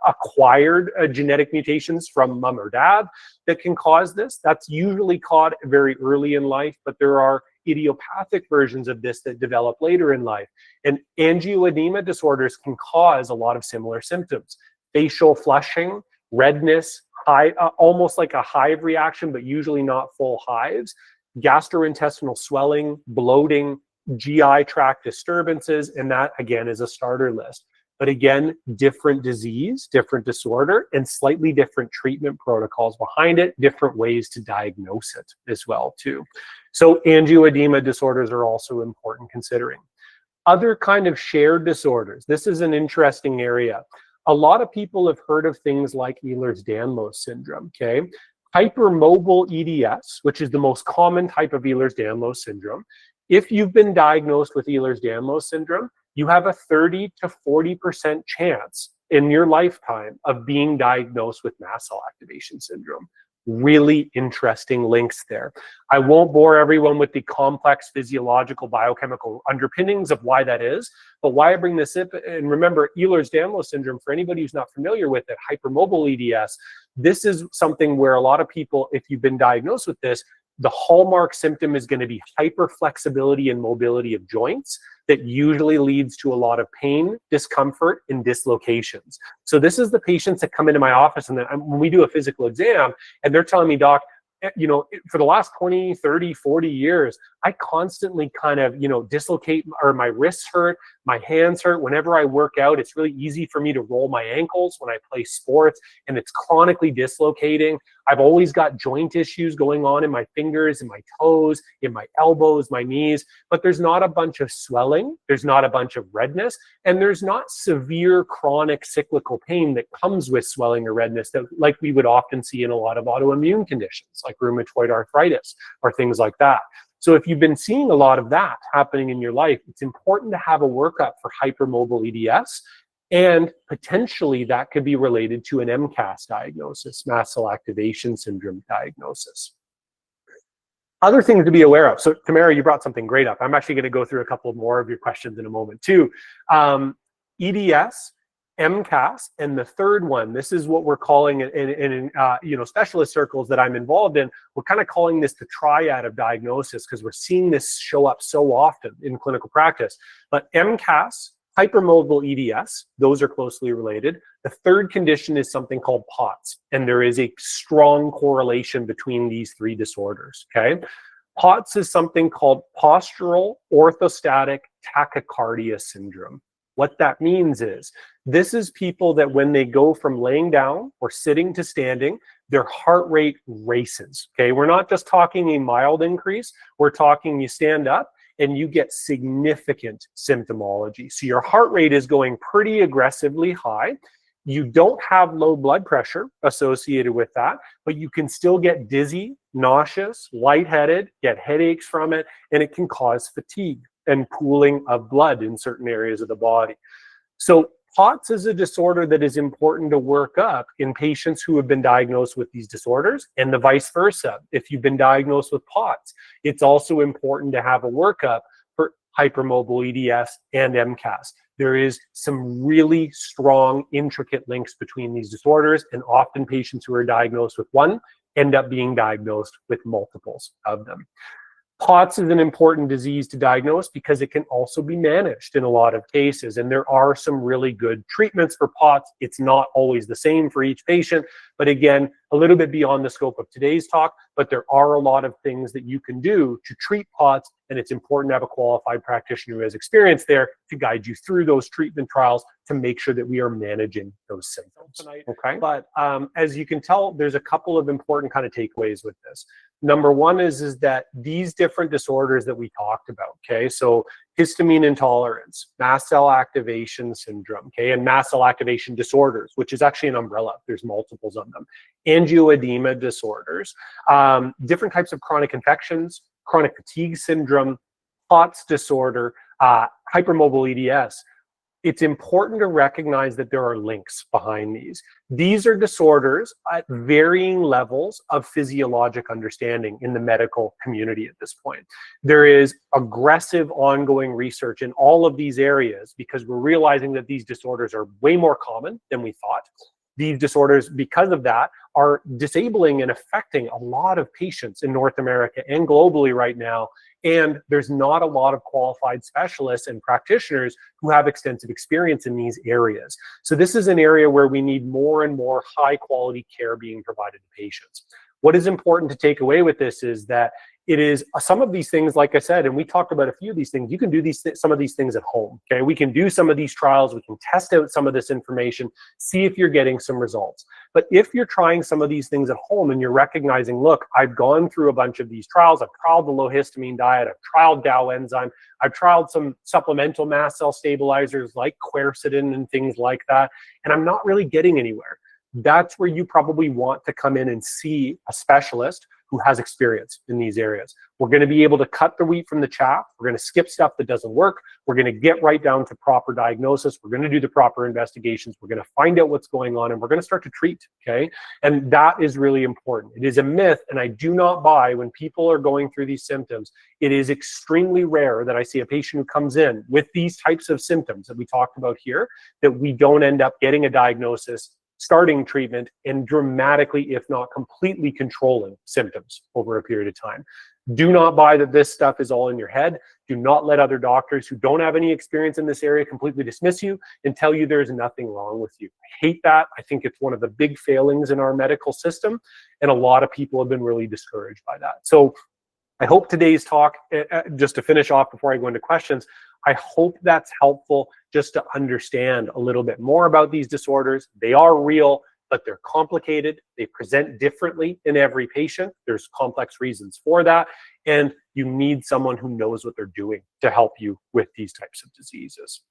acquired genetic mutations from mom or dad that can cause this. That's usually caught very early in life, but there are idiopathic versions of this that develop later in life. And angioedema disorders can cause a lot of similar symptoms: facial flushing, redness, almost like a hive reaction, but usually not full hives, gastrointestinal swelling, bloating, GI tract disturbances, and that again is a starter list. But again, different disease, different disorder, and slightly different treatment protocols behind it, different ways to diagnose it as well too. So angioedema disorders are also important considering. Other kind of shared disorders. This is an interesting area. A lot of people have heard of things like Ehlers-Danlos syndrome, okay? Hypermobile EDS, which is the most common type of Ehlers-Danlos syndrome. If you've been diagnosed with Ehlers-Danlos syndrome, you have a 30 to 40% chance in your lifetime of being diagnosed with mast cell activation syndrome. Really interesting links there. I won't bore everyone with the complex physiological biochemical underpinnings of why that is, but why I bring this up, and remember, Ehlers-Danlos syndrome, for anybody who's not familiar with it, hypermobile EDS, this is something where a lot of people, if you've been diagnosed with this, the hallmark symptom is going to be hyperflexibility and mobility of joints that usually leads to a lot of pain, discomfort, and dislocations. So this is the patients that come into my office and then when we do a physical exam and they're telling me, doc, you know, for the last 20, 30, 40 years, I constantly kind of, you know, dislocate, or my wrists hurt, my hands hurt. Whenever I work out, it's really easy for me to roll my ankles when I play sports, and it's chronically dislocating. I've always got joint issues going on in my fingers, in my toes, in my elbows, my knees, but there's not a bunch of swelling, there's not a bunch of redness, and there's not severe chronic cyclical pain that comes with swelling or redness that, like we would often see in a lot of autoimmune conditions like rheumatoid arthritis or things like that. So if you've been seeing a lot of that happening in your life, it's important to have a workup for hypermobile EDS, and potentially that could be related to an MCAS diagnosis, mast cell activation syndrome diagnosis. Other things to be aware of. So Tamara, you brought something great up. I'm actually going to go through a couple more of your questions in a moment too. EDS, MCAS, and the third one, this is what we're calling in you know, specialist circles that I'm involved in, we're kind of calling this the triad of diagnosis because we're seeing this show up so often in clinical practice. But MCAS, hypermobile EDS, those are closely related. The third condition is something called POTS, and there is a strong correlation between these three disorders, okay? POTS is something called postural orthostatic tachycardia syndrome. What that means is, this is people that when they go from laying down or sitting to standing, their heart rate races, okay? We're not just talking a mild increase, we're talking you stand up and you get significant symptomology. So your heart rate is going pretty aggressively high. You don't have low blood pressure associated with that, but you can still get dizzy, nauseous, lightheaded, get headaches from it, and it can cause fatigue and pooling of blood in certain areas of the body. So POTS is a disorder that is important to work up in patients who have been diagnosed with these disorders, and the vice versa. If you've been diagnosed with POTS, it's also important to have a workup for hypermobile EDS and MCAS. There is some really strong, intricate links between these disorders, and often patients who are diagnosed with one end up being diagnosed with multiples of them. POTS is an important disease to diagnose because it can also be managed in a lot of cases, and there are some really good treatments for POTS. It's not always the same for each patient, but again, a little bit beyond the scope of today's talk, but there are a lot of things that you can do to treat POTS, and it's important to have a qualified practitioner who has experience there to guide you through those treatment trials to make sure that we are managing those symptoms. Okay, but as you can tell, there's a couple of important kind of takeaways with this. Number one is that these different disorders that we talked about, okay, so histamine intolerance, mast cell activation syndrome, okay, and mast cell activation disorders, which is actually an umbrella. There's multiples of them. Angioedema disorders, different types of chronic infections, chronic fatigue syndrome, POTS disorder, hypermobile EDS. It's important to recognize that there are links behind these. These are disorders at varying levels of physiologic understanding in the medical community at this point. There is aggressive ongoing research in all of these areas because we're realizing that these disorders are way more common than we thought. These disorders, because of that, are disabling and affecting a lot of patients in North America and globally right now. And there's not a lot of qualified specialists and practitioners who have extensive experience in these areas. So this is an area where we need more and more high quality care being provided to patients. What is important to take away with this is that it is some of these things, like I said, and we talked about a few of these things, you can do some of these things at home, okay? We can do some of these trials, we can test out some of this information, see if you're getting some results. But if you're trying some of these things at home and you're recognizing, look, I've gone through a bunch of these trials, I've tried the low histamine diet, I've tried DAO enzyme, I've tried some supplemental mast cell stabilizers like quercetin and things like that, and I'm not really getting anywhere. That's where you probably want to come in and see a specialist who has experience in these areas. We're going to be able to cut the wheat from the chaff. We're going to skip stuff that doesn't work. We're going to get right down to proper diagnosis. We're going to do the proper investigations. We're going to find out what's going on, and we're going to start to treat, okay? And that is really important. It is a myth, and I do not buy when people are going through these symptoms. It is extremely rare that I see a patient who comes in with these types of symptoms that we talked about here, that we don't end up getting a diagnosis, starting treatment, and dramatically, if not completely, controlling symptoms over a period of time. Do not buy that this stuff is all in your head. Do not let other doctors who don't have any experience in this area completely dismiss you and tell you there's nothing wrong with you. I hate that. I think it's one of the big failings in our medical system, and a lot of people have been really discouraged by that. So I hope today's talk, just to finish off before I go into questions, I hope that's helpful just to understand a little bit more about these disorders. They are real, but they're complicated. They present differently in every patient. There's complex reasons for that. And you need someone who knows what they're doing to help you with these types of diseases.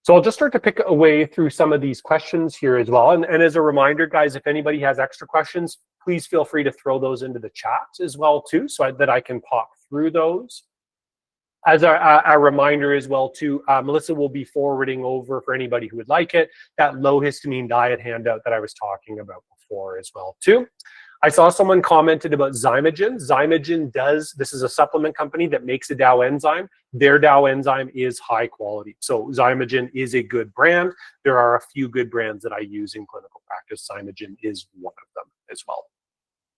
So I'll just start to pick away through some of these questions here as well. And as a reminder, guys, if anybody has extra questions, please feel free to throw those into the chat as well too, so that I can pop through those. As a reminder as well too, Melissa will be forwarding over, for anybody who would like it, that low histamine diet handout that I was talking about before as well too. I saw someone commented about Xymogen. Xymogen this is a supplement company that makes a DAO enzyme. Their DAO enzyme is high quality. So Xymogen is a good brand. There are a few good brands that I use in clinical practice. Xymogen is one of them as well.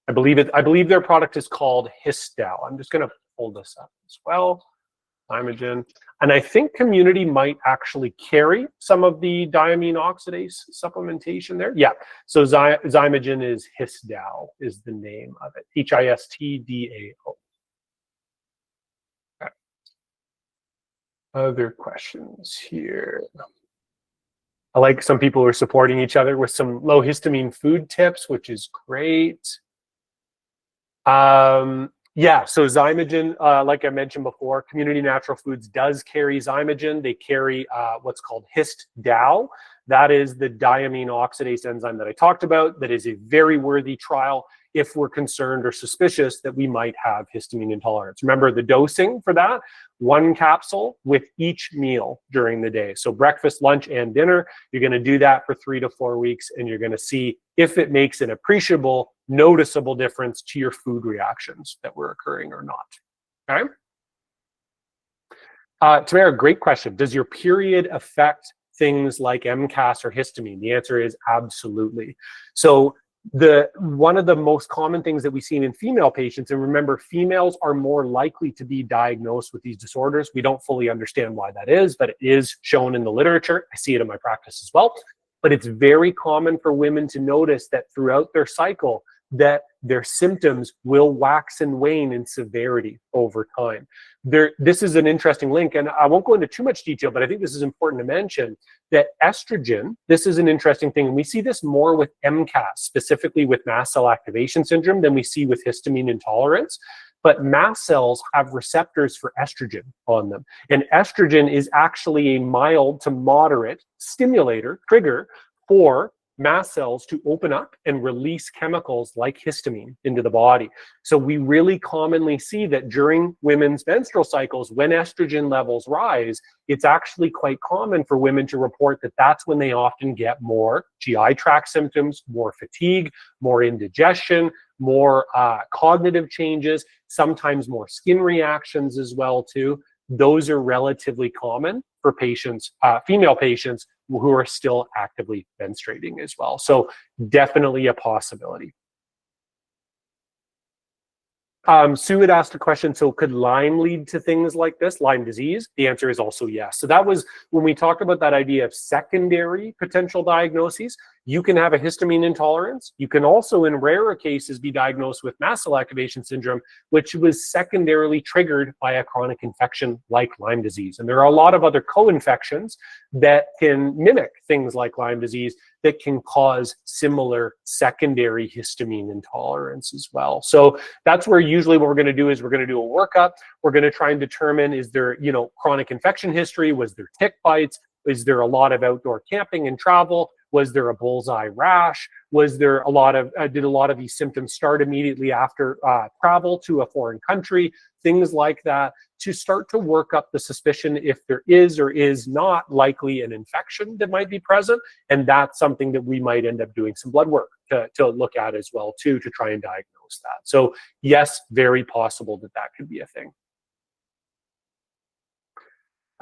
I believe their product is called HistDAO. I'm just going to pull this up as well. Xymogen. And I think Community might actually carry some of the diamine oxidase supplementation there. Yeah, so Xymogen is HistDAO is the name of it. HistDAO. Okay. Other questions here. I like some people who are supporting each other with some low histamine food tips, which is great. Yeah, so Xymogen, like I mentioned before, Community Natural Foods does carry Xymogen. They carry what's called HistDAO. That is the diamine oxidase enzyme that I talked about. That is a very worthy trial if we're concerned or suspicious that we might have histamine intolerance. Remember the dosing for that? 1 capsule with each meal during the day. So breakfast, lunch, and dinner. You're going to do that for 3 to 4 weeks, and you're going to see if it makes an appreciable, noticeable difference to your food reactions that were occurring or not. Okay? Tamara, great question. Does your period affect things like MCAS or histamine? The answer is absolutely. So one of the most common things that we see in female patients, and remember, females are more likely to be diagnosed with these disorders. We don't fully understand why that is, but it is shown in the literature. I see it in my practice as well. But it's very common for women to notice that throughout their cycle, that their symptoms will wax and wane in severity over time. This is an interesting link, and I won't go into too much detail, but I think this is important to mention that estrogen, this is an interesting thing, and we see this more with MCAS, specifically with mast cell activation syndrome, than we see with histamine intolerance. but mast cells have receptors for estrogen on them. And estrogen is actually a mild to moderate stimulator, trigger for mast cells to open up and release chemicals like histamine into the body. So we really commonly see that during women's menstrual cycles, when estrogen levels rise, it's actually quite common for women to report that that's when they often get more GI tract symptoms, more fatigue, more indigestion, more cognitive changes, sometimes more skin reactions as well too. Those are relatively common for patients, female patients who are still actively menstruating as well. So definitely a possibility. Sue had asked a question, so could Lyme lead to things like this, Lyme disease? The answer is also yes. So that was when we talked about that idea of secondary potential diagnoses. You can have a histamine intolerance. You can also, in rarer cases, be diagnosed with mast cell activation syndrome, which was secondarily triggered by a chronic infection like Lyme disease. And there are a lot of other co-infections that can mimic things like Lyme disease that can cause similar secondary histamine intolerance as well. So that's where usually what we're going to do is we're going to do a workup. We're going to try and determine, is there, chronic infection history? Was there tick bites? Is there a lot of outdoor camping and travel? Was there a bullseye rash? Was there did a lot of these symptoms start immediately after travel to a foreign country? Things like that, to start to work up the suspicion if there is or is not likely an infection that might be present. And that's something that we might end up doing some blood work to look at as well too, to try and diagnose that. So yes, very possible that that could be a thing.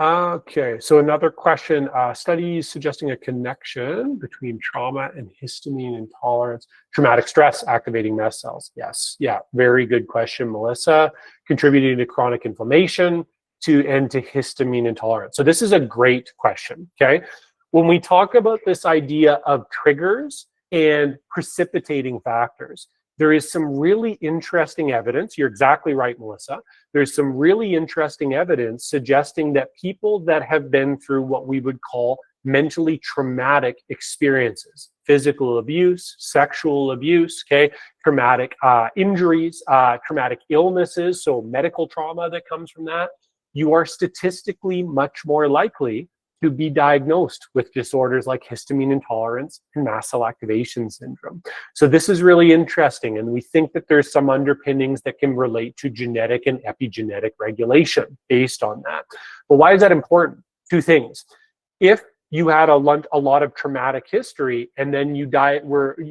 Okay, so another question, studies suggesting a connection between trauma and histamine intolerance, traumatic stress activating mast cells. Yes, yeah, very good question, Melissa. Contributing to chronic inflammation and to histamine intolerance. So this is a great question, okay? When we talk about this idea of triggers and precipitating factors, there is some really interesting evidence. You're exactly right, Melissa. There's some really interesting evidence suggesting that people that have been through what we would call mentally traumatic experiences, physical abuse, sexual abuse, okay, traumatic injuries, traumatic illnesses, so medical trauma that comes from that, you are statistically much more likely to be diagnosed with disorders like histamine intolerance and mast cell activation syndrome. So this is really interesting, and we think that there's some underpinnings that can relate to genetic and epigenetic regulation based on that. But why is that important? Two things. If you had a lot of traumatic history and then you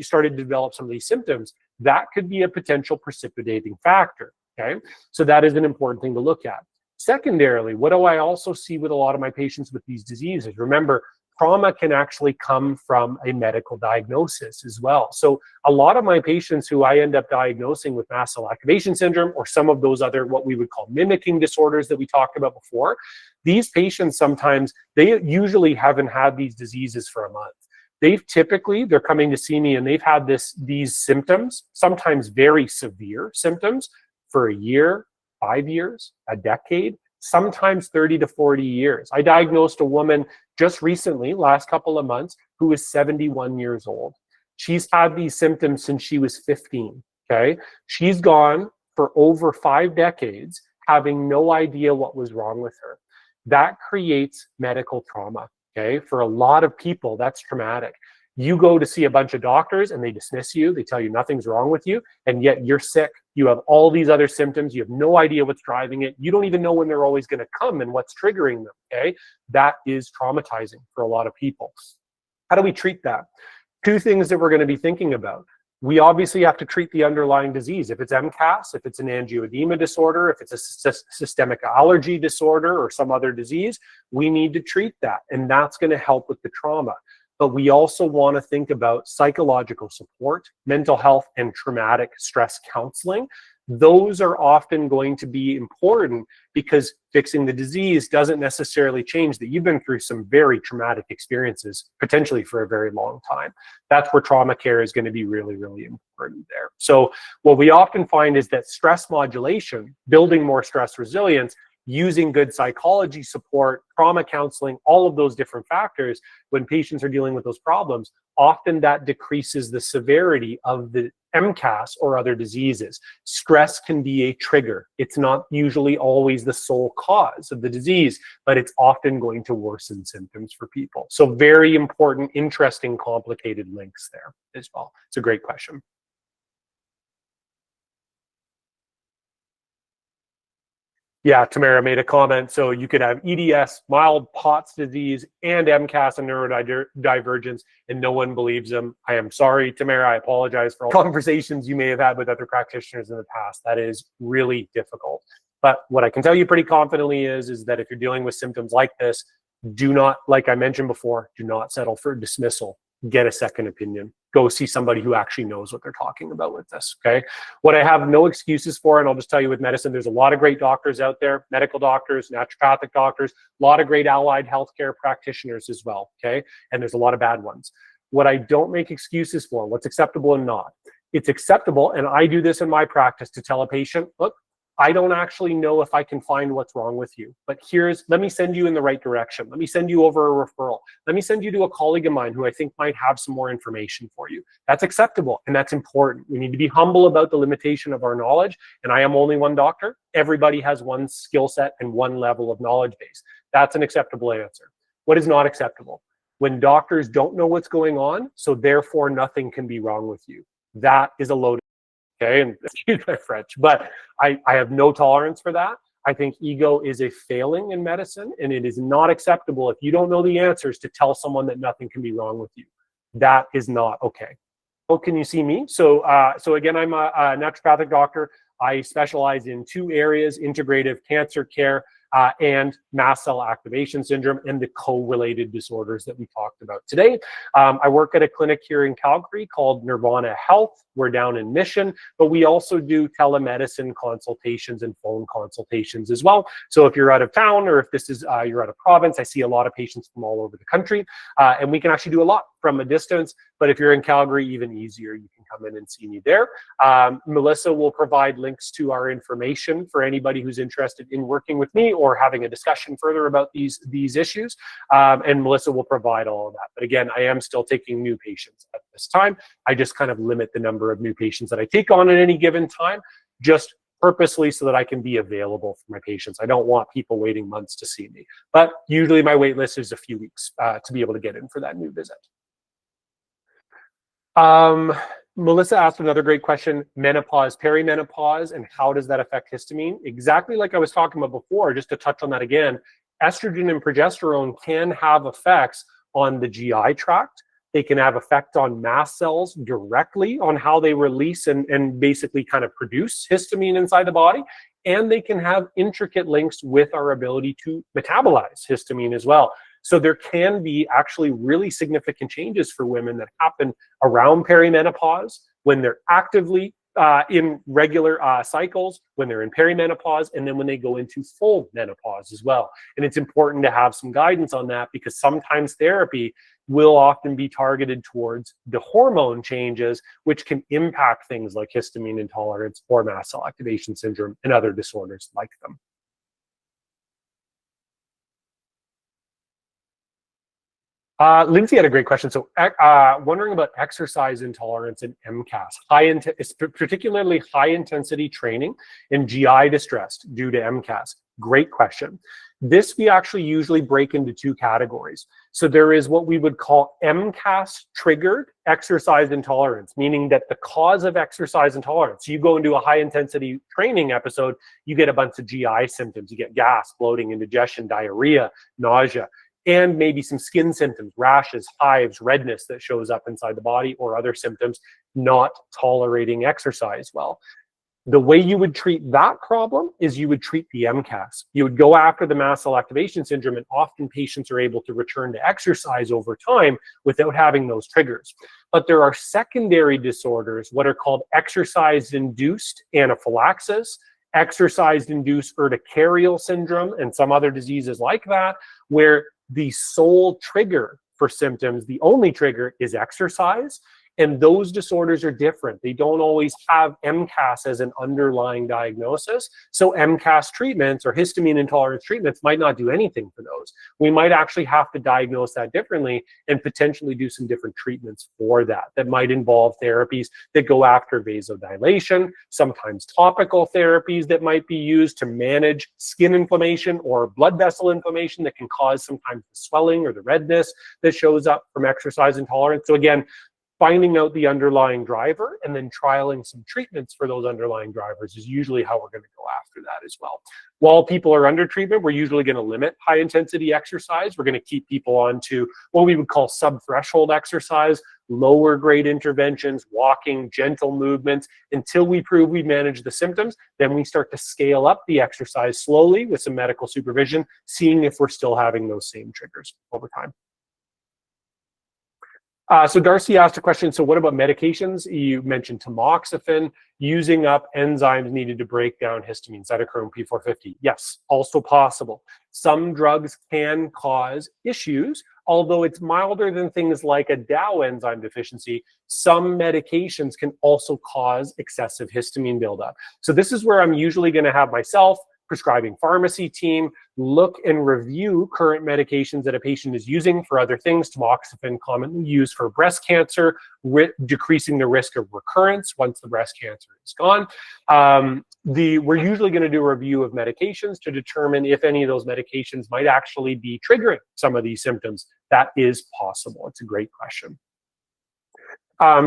started to develop some of these symptoms, that could be a potential precipitating factor, okay? So that is an important thing to look at. Secondarily, what do I also see with a lot of my patients with these diseases? Remember, trauma can actually come from a medical diagnosis as well. So a lot of my patients who I end up diagnosing with mast cell activation syndrome or some of those other what we would call mimicking disorders that we talked about before, these patients sometimes, they usually haven't had these diseases for a month. They're coming to see me and they've had these symptoms, sometimes very severe symptoms, for a year, 5 years, a decade, sometimes 30 to 40 years. I diagnosed a woman just recently, last couple of months, who is 71 years old. She's had these symptoms since she was 15, okay? She's gone for over 5 decades having no idea what was wrong with her. That creates medical trauma, okay? For a lot of people, that's traumatic. You go to see a bunch of doctors and they dismiss you, they tell you nothing's wrong with you, and yet you're sick. You have all these other symptoms, you have no idea what's driving it, you don't even know when they're always going to come and what's triggering them, okay? That is traumatizing for a lot of people. How do we treat that? Two things that we're going to be thinking about. We obviously have to treat the underlying disease. If it's MCAS, if it's an angioedema disorder, if it's a systemic allergy disorder or some other disease, we need to treat that, and that's going to help with the trauma. But we also want to think about psychological support, mental health, and traumatic stress counseling. Those are often going to be important because fixing the disease doesn't necessarily change that you've been through some very traumatic experiences, potentially for a very long time. That's where trauma care is going to be really, really important there. So what we often find is that stress modulation, building more stress resilience, using good psychology support, trauma counseling, all of those different factors, when patients are dealing with those problems, often that decreases the severity of the MCAS or other diseases. Stress can be a trigger. It's not usually always the sole cause of the disease, but it's often going to worsen symptoms for people. So very important, interesting, complicated links there as well. It's a great question. Yeah, Tamara made a comment. So you could have EDS, mild POTS disease, and MCAS and neurodivergence, and no one believes them. I am sorry, Tamara. I apologize for all conversations you may have had with other practitioners in the past. That is really difficult. But what I can tell you pretty confidently is that if you're dealing with symptoms like this, do not, like I mentioned before, do not settle for dismissal. Get a second opinion. Go see somebody who actually knows what they're talking about with this, okay? What I have no excuses for, and I'll just tell you with medicine, there's a lot of great doctors out there, medical doctors, naturopathic doctors, a lot of great allied healthcare practitioners as well, okay? And there's a lot of bad ones. What I don't make excuses for, what's acceptable and not. It's acceptable, and I do this in my practice, to tell a patient, look, I don't actually know if I can find what's wrong with you, but let me send you in the right direction. Let me send you over a referral. Let me send you to a colleague of mine who I think might have some more information for you. That's acceptable, and that's important. We need to be humble about the limitation of our knowledge, and I am only one doctor. Everybody has one skill set and one level of knowledge base. That's an acceptable answer. What is not acceptable? When doctors don't know what's going on, so therefore nothing can be wrong with you. That is a load. Okay, and excuse my French, but I have no tolerance for that. I think ego is a failing in medicine, and it is not acceptable if you don't know the answers to tell someone that nothing can be wrong with you. That is not okay. Oh, can you see me? So again, I'm a naturopathic doctor. I specialize in two areas: integrative cancer care and mast cell activation syndrome and the co-related disorders that we talked about today. I work at a clinic here in Calgary called Nirvana Health. We're down in Mission, but we also do telemedicine consultations and phone consultations as well. So if you're out of town, or if this is you're out of province, I see a lot of patients from all over the country, and we can actually do a lot from a distance. But if you're in Calgary, even easier, you can come in and see me there. Melissa will provide links to our information for anybody who's interested in working with me or having a discussion further about these issues. And Melissa will provide all of that. But again, I am still taking new patients at this time. I just kind of limit the number of new patients that I take on at any given time, just purposely so that I can be available for my patients. I don't want people waiting months to see me. But usually my wait list is a few weeks to be able to get in for that new visit. Melissa asked another great question: menopause, perimenopause, and how does that affect histamine? Exactly like I was talking about before, just to touch on that again, estrogen and progesterone can have effects on the GI tract. They can have effect on mast cells directly on how they release and basically kind of produce histamine inside the body. And they can have intricate links with our ability to metabolize histamine as well. So there can be actually really significant changes for women that happen around perimenopause, when they're actively in regular cycles, when they're in perimenopause, and then when they go into full menopause as well. And it's important to have some guidance on that, because sometimes therapy will often be targeted towards the hormone changes, which can impact things like histamine intolerance or mast cell activation syndrome and other disorders like them. Lindsay had a great question. So wondering about exercise intolerance and MCAS, particularly high intensity training and GI distress due to MCAS. Great question. This we actually usually break into two categories. So there is what we would call MCAS triggered exercise intolerance, meaning that the cause of exercise intolerance, you go into a high intensity training episode, you get a bunch of GI symptoms. You get gas, bloating, indigestion, diarrhea, nausea, and maybe some skin symptoms, rashes, hives, redness that shows up inside the body, or other symptoms, not tolerating exercise well. The way you would treat that problem is you would treat the MCAS. You would go after the mast cell activation syndrome, and often patients are able to return to exercise over time without having those triggers. But there are secondary disorders, what are called exercise-induced anaphylaxis, exercise-induced urticarial syndrome, and some other diseases like that, where the sole trigger for symptoms, the only trigger, is exercise. And those disorders are different. They don't always have MCAS as an underlying diagnosis. So MCAS treatments or histamine intolerance treatments might not do anything for those. We might actually have to diagnose that differently and potentially do some different treatments for that. That might involve therapies that go after vasodilation, sometimes topical therapies that might be used to manage skin inflammation or blood vessel inflammation that can cause sometimes the swelling or the redness that shows up from exercise intolerance. So again, finding out the underlying driver and then trialing some treatments for those underlying drivers is usually how we're going to go after that as well. While people are under treatment, we're usually going to limit high intensity exercise. We're going to keep people on to what we would call sub-threshold exercise, lower grade interventions, walking, gentle movements, until we prove we manage the symptoms. Then we start to scale up the exercise slowly with some medical supervision, seeing if we're still having those same triggers over time. So Darcy asked a question, so what about medications? You mentioned tamoxifen, using up enzymes needed to break down histamine, cytochrome P450. Yes, also possible. Some drugs can cause issues, although it's milder than things like a DAO enzyme deficiency. Some medications can also cause excessive histamine buildup. So this is where I'm usually going to have myself, prescribing pharmacy team, look and review current medications that a patient is using for other things. Tamoxifen commonly used for breast cancer, decreasing the risk of recurrence once the breast cancer is gone. We're usually going to do a review of medications to determine if any of those medications might actually be triggering some of these symptoms. That is possible. It's a great question.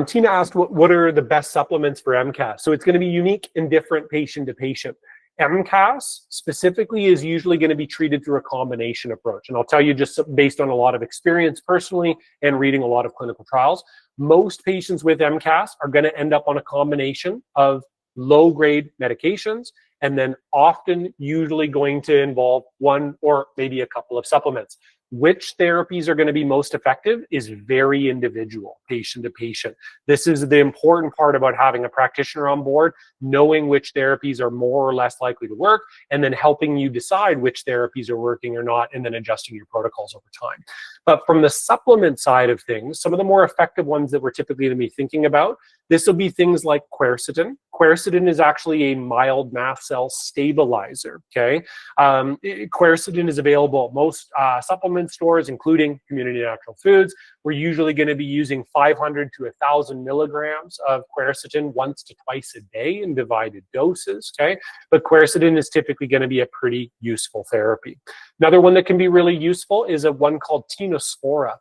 Tina asked, what are the best supplements for MCAS? So it's going to be unique and different patient to patient. MCAS specifically is usually going to be treated through a combination approach. And I'll tell you, just based on a lot of experience personally and reading a lot of clinical trials, most patients with MCAS are going to end up on a combination of low-grade medications, and then often usually going to involve one or maybe a couple of supplements. Which therapies are going to be most effective is very individual, patient to patient. This is the important part about having a practitioner on board, knowing which therapies are more or less likely to work, and then helping you decide which therapies are working or not, and then adjusting your protocols over time. But from the supplement side of things, some of the more effective ones that we're typically going to be thinking about, this will be things like quercetin. Quercetin is actually a mild mast cell stabilizer, okay? Quercetin is available at most supplement stores, including Community Natural Foods. We're usually going to be using 500 to 1,000 milligrams of quercetin once to twice a day in divided doses, okay? But quercetin is typically going to be a pretty useful therapy. Another one that can be really useful is one called Tinospora.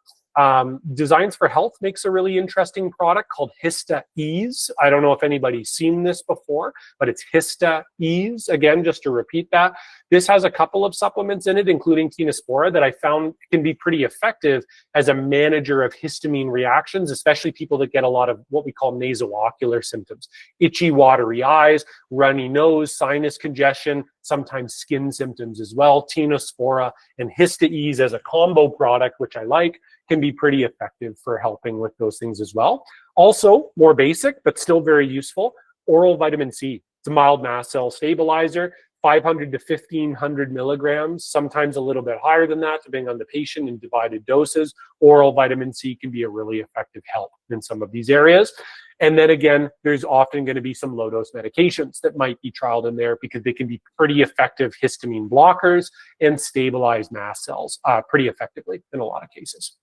Designs for Health makes a really interesting product called HistAease. I don't know if anybody's seen this before, but it's HistAease. Again, just to repeat that, this has a couple of supplements in it, including Tinospora, that I found can be pretty effective as a manager of histamine reactions, especially people that get a lot of what we call nasoocular symptoms: itchy, watery eyes, runny nose, sinus congestion, sometimes skin symptoms as well. Tinospora and HistAease as a combo product, which I like, can be pretty effective for helping with those things as well. Also, more basic, but still very useful, oral vitamin C. It's a mild mast cell stabilizer, 500 to 1,500 milligrams, sometimes a little bit higher than that, depending on the patient in divided doses. Oral vitamin C can be a really effective help in some of these areas. And then again, there's often going to be some low-dose medications that might be trialed in there because they can be pretty effective histamine blockers and stabilize mast cells pretty effectively in a lot of cases.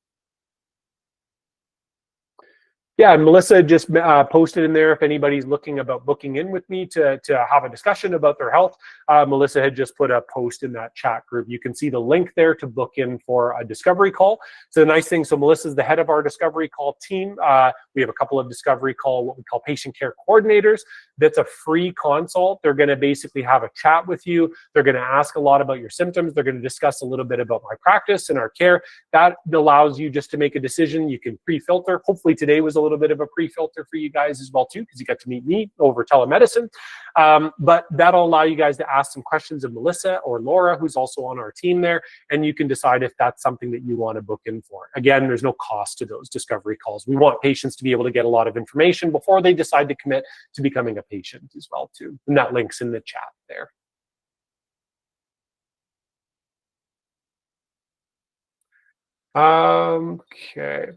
Yeah, and Melissa just posted in there if anybody's looking about booking in with me to have a discussion about their health. Melissa had just put a post in that chat group. You can see the link there to book in for a discovery call. So the nice thing, so Melissa's the head of our discovery call team. We have a couple of discovery call, what we call patient care coordinators. That's a free consult. They're going to basically have a chat with you. They're going to ask a lot about your symptoms. They're going to discuss a little bit about my practice and our care. That allows you just to make a decision. You can pre-filter. Hopefully today was a little bit of a pre-filter for you guys as well too, because you got to meet me over telemedicine. But that'll allow you guys to ask some questions of Melissa or Laura, who's also on our team there, and you can decide if that's something that you want to book in for. Again, there's no cost to those discovery calls. We want patients to be able to get a lot of information before they decide to commit to becoming a patient as well too. And that link's in the chat there. Okay.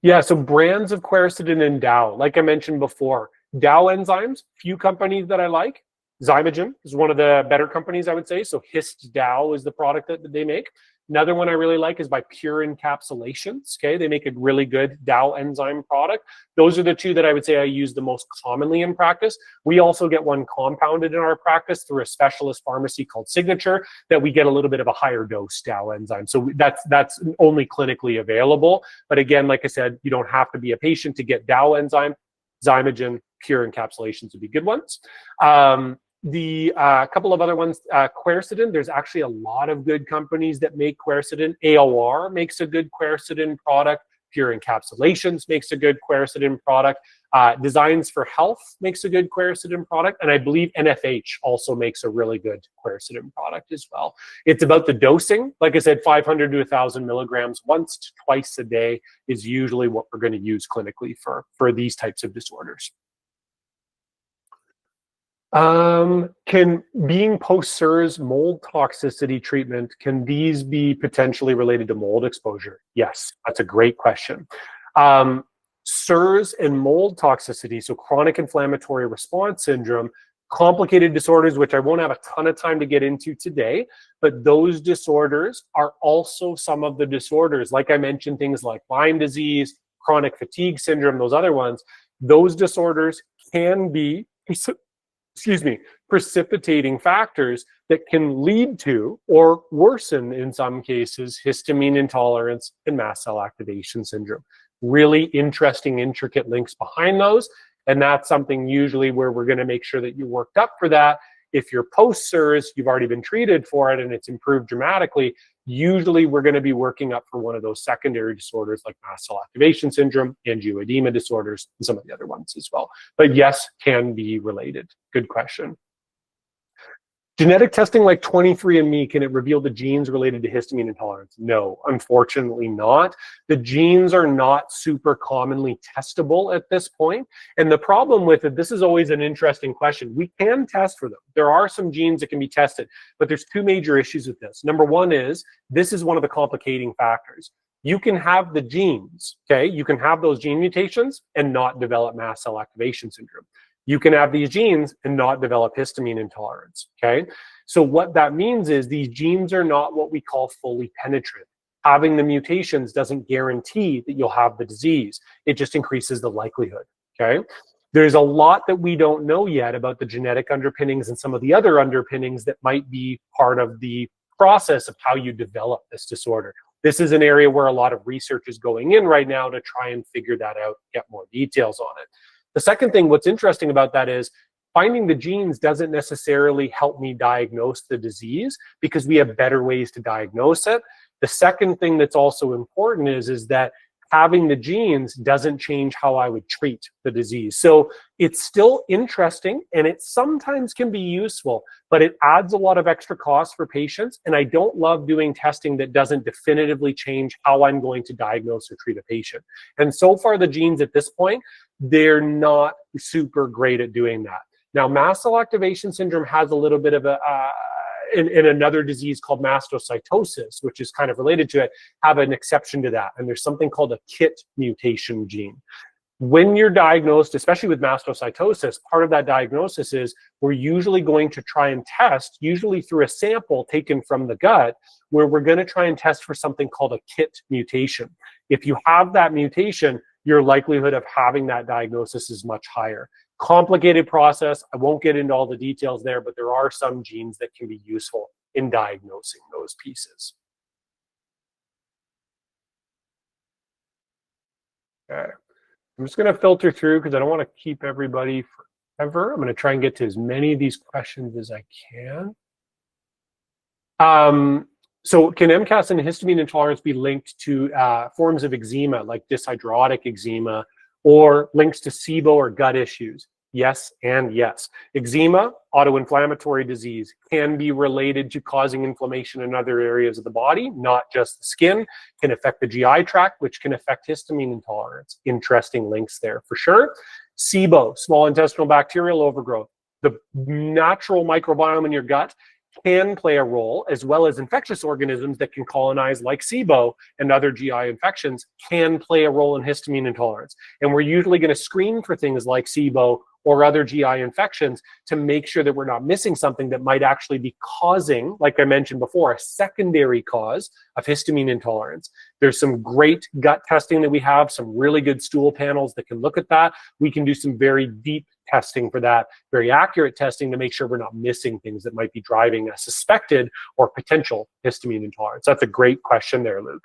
Yeah, so brands of quercetin and DAO, like I mentioned before, DAO enzymes, few companies that I like. Xymogen is one of the better companies, I would say. So HistDAO is the product that they make. Another one I really like is by Pure Encapsulations. Okay, they make a really good DAO enzyme product. Those are the two that I would say I use the most commonly in practice. We also get one compounded in our practice through a specialist pharmacy called Signature that we get a little bit of a higher dose DAO enzyme. So that's only clinically available. But again, like I said, you don't have to be a patient to get DAO enzyme. Xymogen, Pure Encapsulations would be good ones. The couple of other ones, quercetin, there's actually a lot of good companies that make quercetin. AOR makes a good quercetin product. Pure Encapsulations makes a good quercetin product. Designs for Health makes a good quercetin product. And I believe NFH also makes a really good quercetin product as well. It's about the dosing. Like I said, 500 to 1,000 milligrams once to twice a day is usually what we're going to use clinically for these types of disorders. Can being post-SIRS mold toxicity treatment, can these be potentially related to mold exposure? Yes, that's a great question. SIRS and mold toxicity, so chronic inflammatory response syndrome, complicated disorders, which I won't have a ton of time to get into today, but those disorders are also some of the disorders, like I mentioned, things like Lyme disease, chronic fatigue syndrome, those other ones, those disorders can be precipitating factors that can lead to or worsen, in some cases, histamine intolerance and mast cell activation syndrome. Really interesting, intricate links behind those. And that's something usually where we're going to make sure that you worked up for that. If you're post-SIRS, you've already been treated for it and it's improved dramatically, usually we're going to be working up for one of those secondary disorders like mast cell activation syndrome, angioedema disorders, and some of the other ones as well. But yes, can be related. Good question. Genetic testing like 23andMe, can it reveal the genes related to histamine intolerance? No, unfortunately not. The genes are not super commonly testable at this point. And the problem with it, this is always an interesting question. We can test for them. There are some genes that can be tested, but there's two major issues with this. Number one is, this is one of the complicating factors. You can have the genes, okay? You can have those gene mutations and not develop mast cell activation syndrome. You can have these genes and not develop histamine intolerance, okay? So what that means is these genes are not what we call fully penetrant. Having the mutations doesn't guarantee that you'll have the disease. It just increases the likelihood, okay? There's a lot that we don't know yet about the genetic underpinnings and some of the other underpinnings that might be part of the process of how you develop this disorder. This is an area where a lot of research is going in right now to try and figure that out, get more details on it. The second thing, what's interesting about that is finding the genes doesn't necessarily help me diagnose the disease because we have better ways to diagnose it. The second thing that's also important is that having the genes doesn't change how I would treat the disease. So it's still interesting and it sometimes can be useful, but it adds a lot of extra costs for patients. And I don't love doing testing that doesn't definitively change how I'm going to diagnose or treat a patient. And so far, the genes at this point, they're not super great at doing that. Now, mast cell activation syndrome has a little bit of a, in another disease called mastocytosis, which is kind of related to it, have an exception to that. And there's something called a KIT mutation gene. When you're diagnosed, especially with mastocytosis, part of that diagnosis is we're usually going to try and test, usually through a sample taken from the gut, where we're going to try and test for something called a KIT mutation. If you have that mutation, your likelihood of having that diagnosis is much higher. Complicated process. I won't get into all the details there, but there are some genes that can be useful in diagnosing those pieces. Okay. I'm just going to filter through because I don't want to keep everybody forever. I'm going to try and get to as many of these questions as I can. So can MCAS and histamine intolerance be linked to forms of eczema like dyshidrotic eczema or links to SIBO or gut issues? Yes and yes. Eczema, autoinflammatory disease, can be related to causing inflammation in other areas of the body, not just the skin, can affect the GI tract, which can affect histamine intolerance. Interesting links there for sure. SIBO, small intestinal bacterial overgrowth. The natural microbiome in your gut can play a role, as well as infectious organisms that can colonize, like SIBO and other GI infections, can play a role in histamine intolerance. And we're usually going to screen for things like SIBO or other GI infections to make sure that we're not missing something that might actually be causing, like I mentioned before, a secondary cause of histamine intolerance. There's some great gut testing that we have, some really good stool panels that can look at that. We can do some very deep testing for that, very accurate testing to make sure we're not missing things that might be driving a suspected or potential histamine intolerance. That's a great question there, Luke.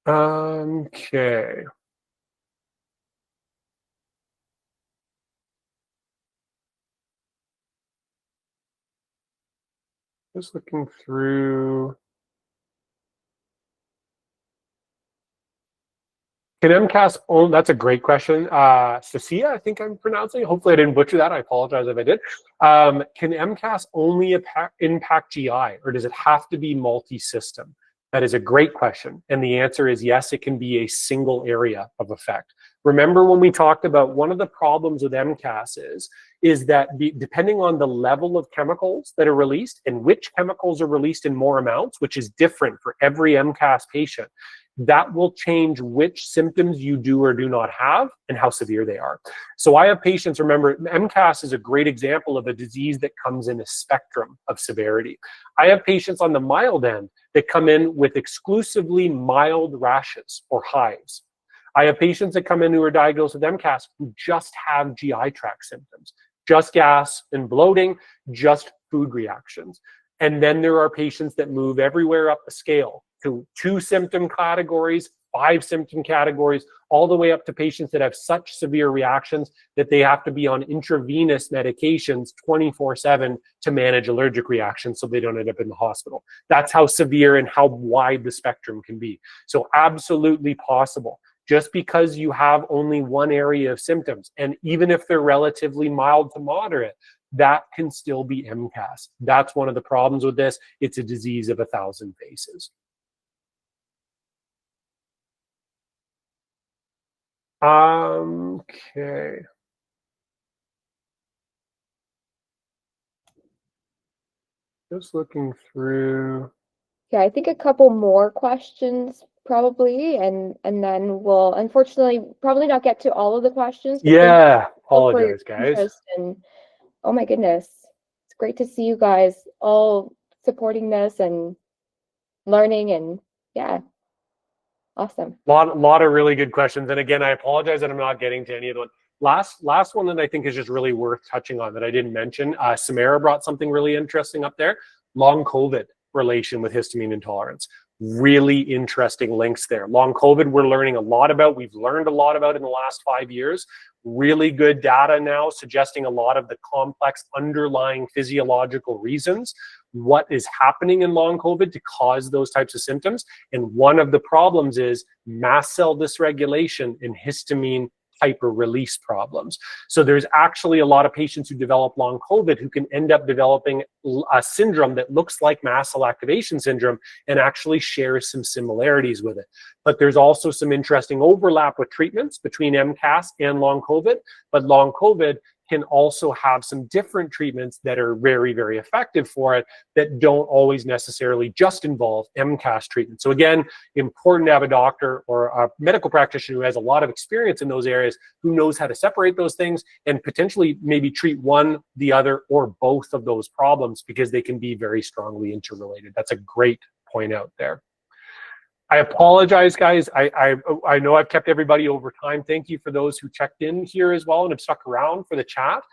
Okay. Just looking through. Can MCAS only, that's a great question. Cecilia, I think I'm pronouncing. Hopefully I didn't butcher that. I apologize if I did. Can MCAS only impact GI, or does it have to be multi-system? That is a great question. And the answer is yes, it can be a single area of effect. Remember when we talked about one of the problems with MCAS is that depending on the level of chemicals that are released and which chemicals are released in more amounts, which is different for every MCAS patient, that will change which symptoms you do or do not have and how severe they are. So I have patients, remember, MCAS is a great example of a disease that comes in a spectrum of severity. I have patients on the mild end that come in with exclusively mild rashes or hives. I have patients that come in who are diagnosed with MCAS who just have GI tract symptoms, just gas and bloating, just food reactions. And then there are patients that move everywhere up the scale to 2 symptom categories, 5 symptom categories, all the way up to patients that have such severe reactions that they have to be on intravenous medications 24/7 to manage allergic reactions so they don't end up in the hospital. That's how severe and how wide the spectrum can be. So absolutely possible. Just because you have only one area of symptoms, and even if they're relatively mild to moderate, that can still be MCAS. That's one of the problems with this. It's a disease of 1,000 faces. Okay. Just looking through. Yeah, I think a couple more questions probably, and then we'll unfortunately probably not get to all of the questions. But Yeah, all for your apologize, guys. interest, and oh my goodness, it's great to see you guys all supporting this and learning, and yeah, awesome. Lot of really good questions. And again, I apologize that I'm not getting to any of them. Last one that I think is just really worth touching on that I didn't mention. Samara brought something really interesting up there. Long COVID relation with histamine intolerance. Really interesting links there. Long COVID, we're learning a lot about. We've learned a lot about in the last 5 years. Really good data now suggesting a lot of the complex underlying physiological reasons. What is happening in long COVID to cause those types of symptoms. And one of the problems is mast cell dysregulation and histamine hyper release problems. So there's actually a lot of patients who develop long COVID who can end up developing a syndrome that looks like mast cell activation syndrome and actually shares some similarities with it. But there's also some interesting overlap with treatments between MCAS and long COVID. But long COVID can also have some different treatments that are very, very effective for it that don't always necessarily just involve MCAS treatment. So again, important to have a doctor or a medical practitioner who has a lot of experience in those areas, who knows how to separate those things and potentially maybe treat one, the other, or both of those problems, because they can be very strongly interrelated. That's a great point out there. I apologize, guys. I know I've kept everybody over time. Thank you for those who checked in here as well and have stuck around for the chat.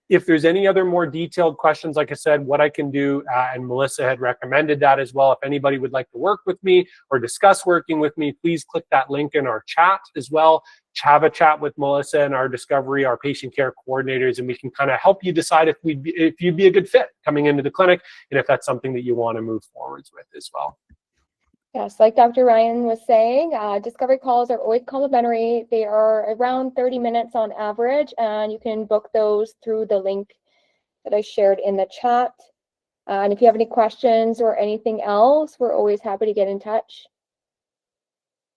If there's any other more detailed questions, like I said, what I can do, and Melissa had recommended that as well. If anybody would like to work with me or discuss working with me, please click that link in our chat as well. Have a chat with Melissa and our discovery, our patient care coordinators, and we can kind of help you decide if you'd be a good fit coming into the clinic, and if that's something that you want to move forwards with as well. Yes, like Dr. Ryan was saying, discovery calls are always complimentary. They are around 30 minutes on average, and you can book those through the link that I shared in the chat. And if you have any questions or anything else, we're always happy to get in touch.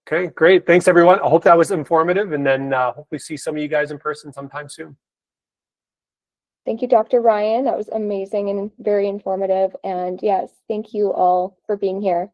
Okay, great. Thanks, everyone. I hope that was informative, and then hopefully see some of you guys in person sometime soon. Thank you, Dr. Ryan. That was amazing and very informative. And yes, thank you all for being here.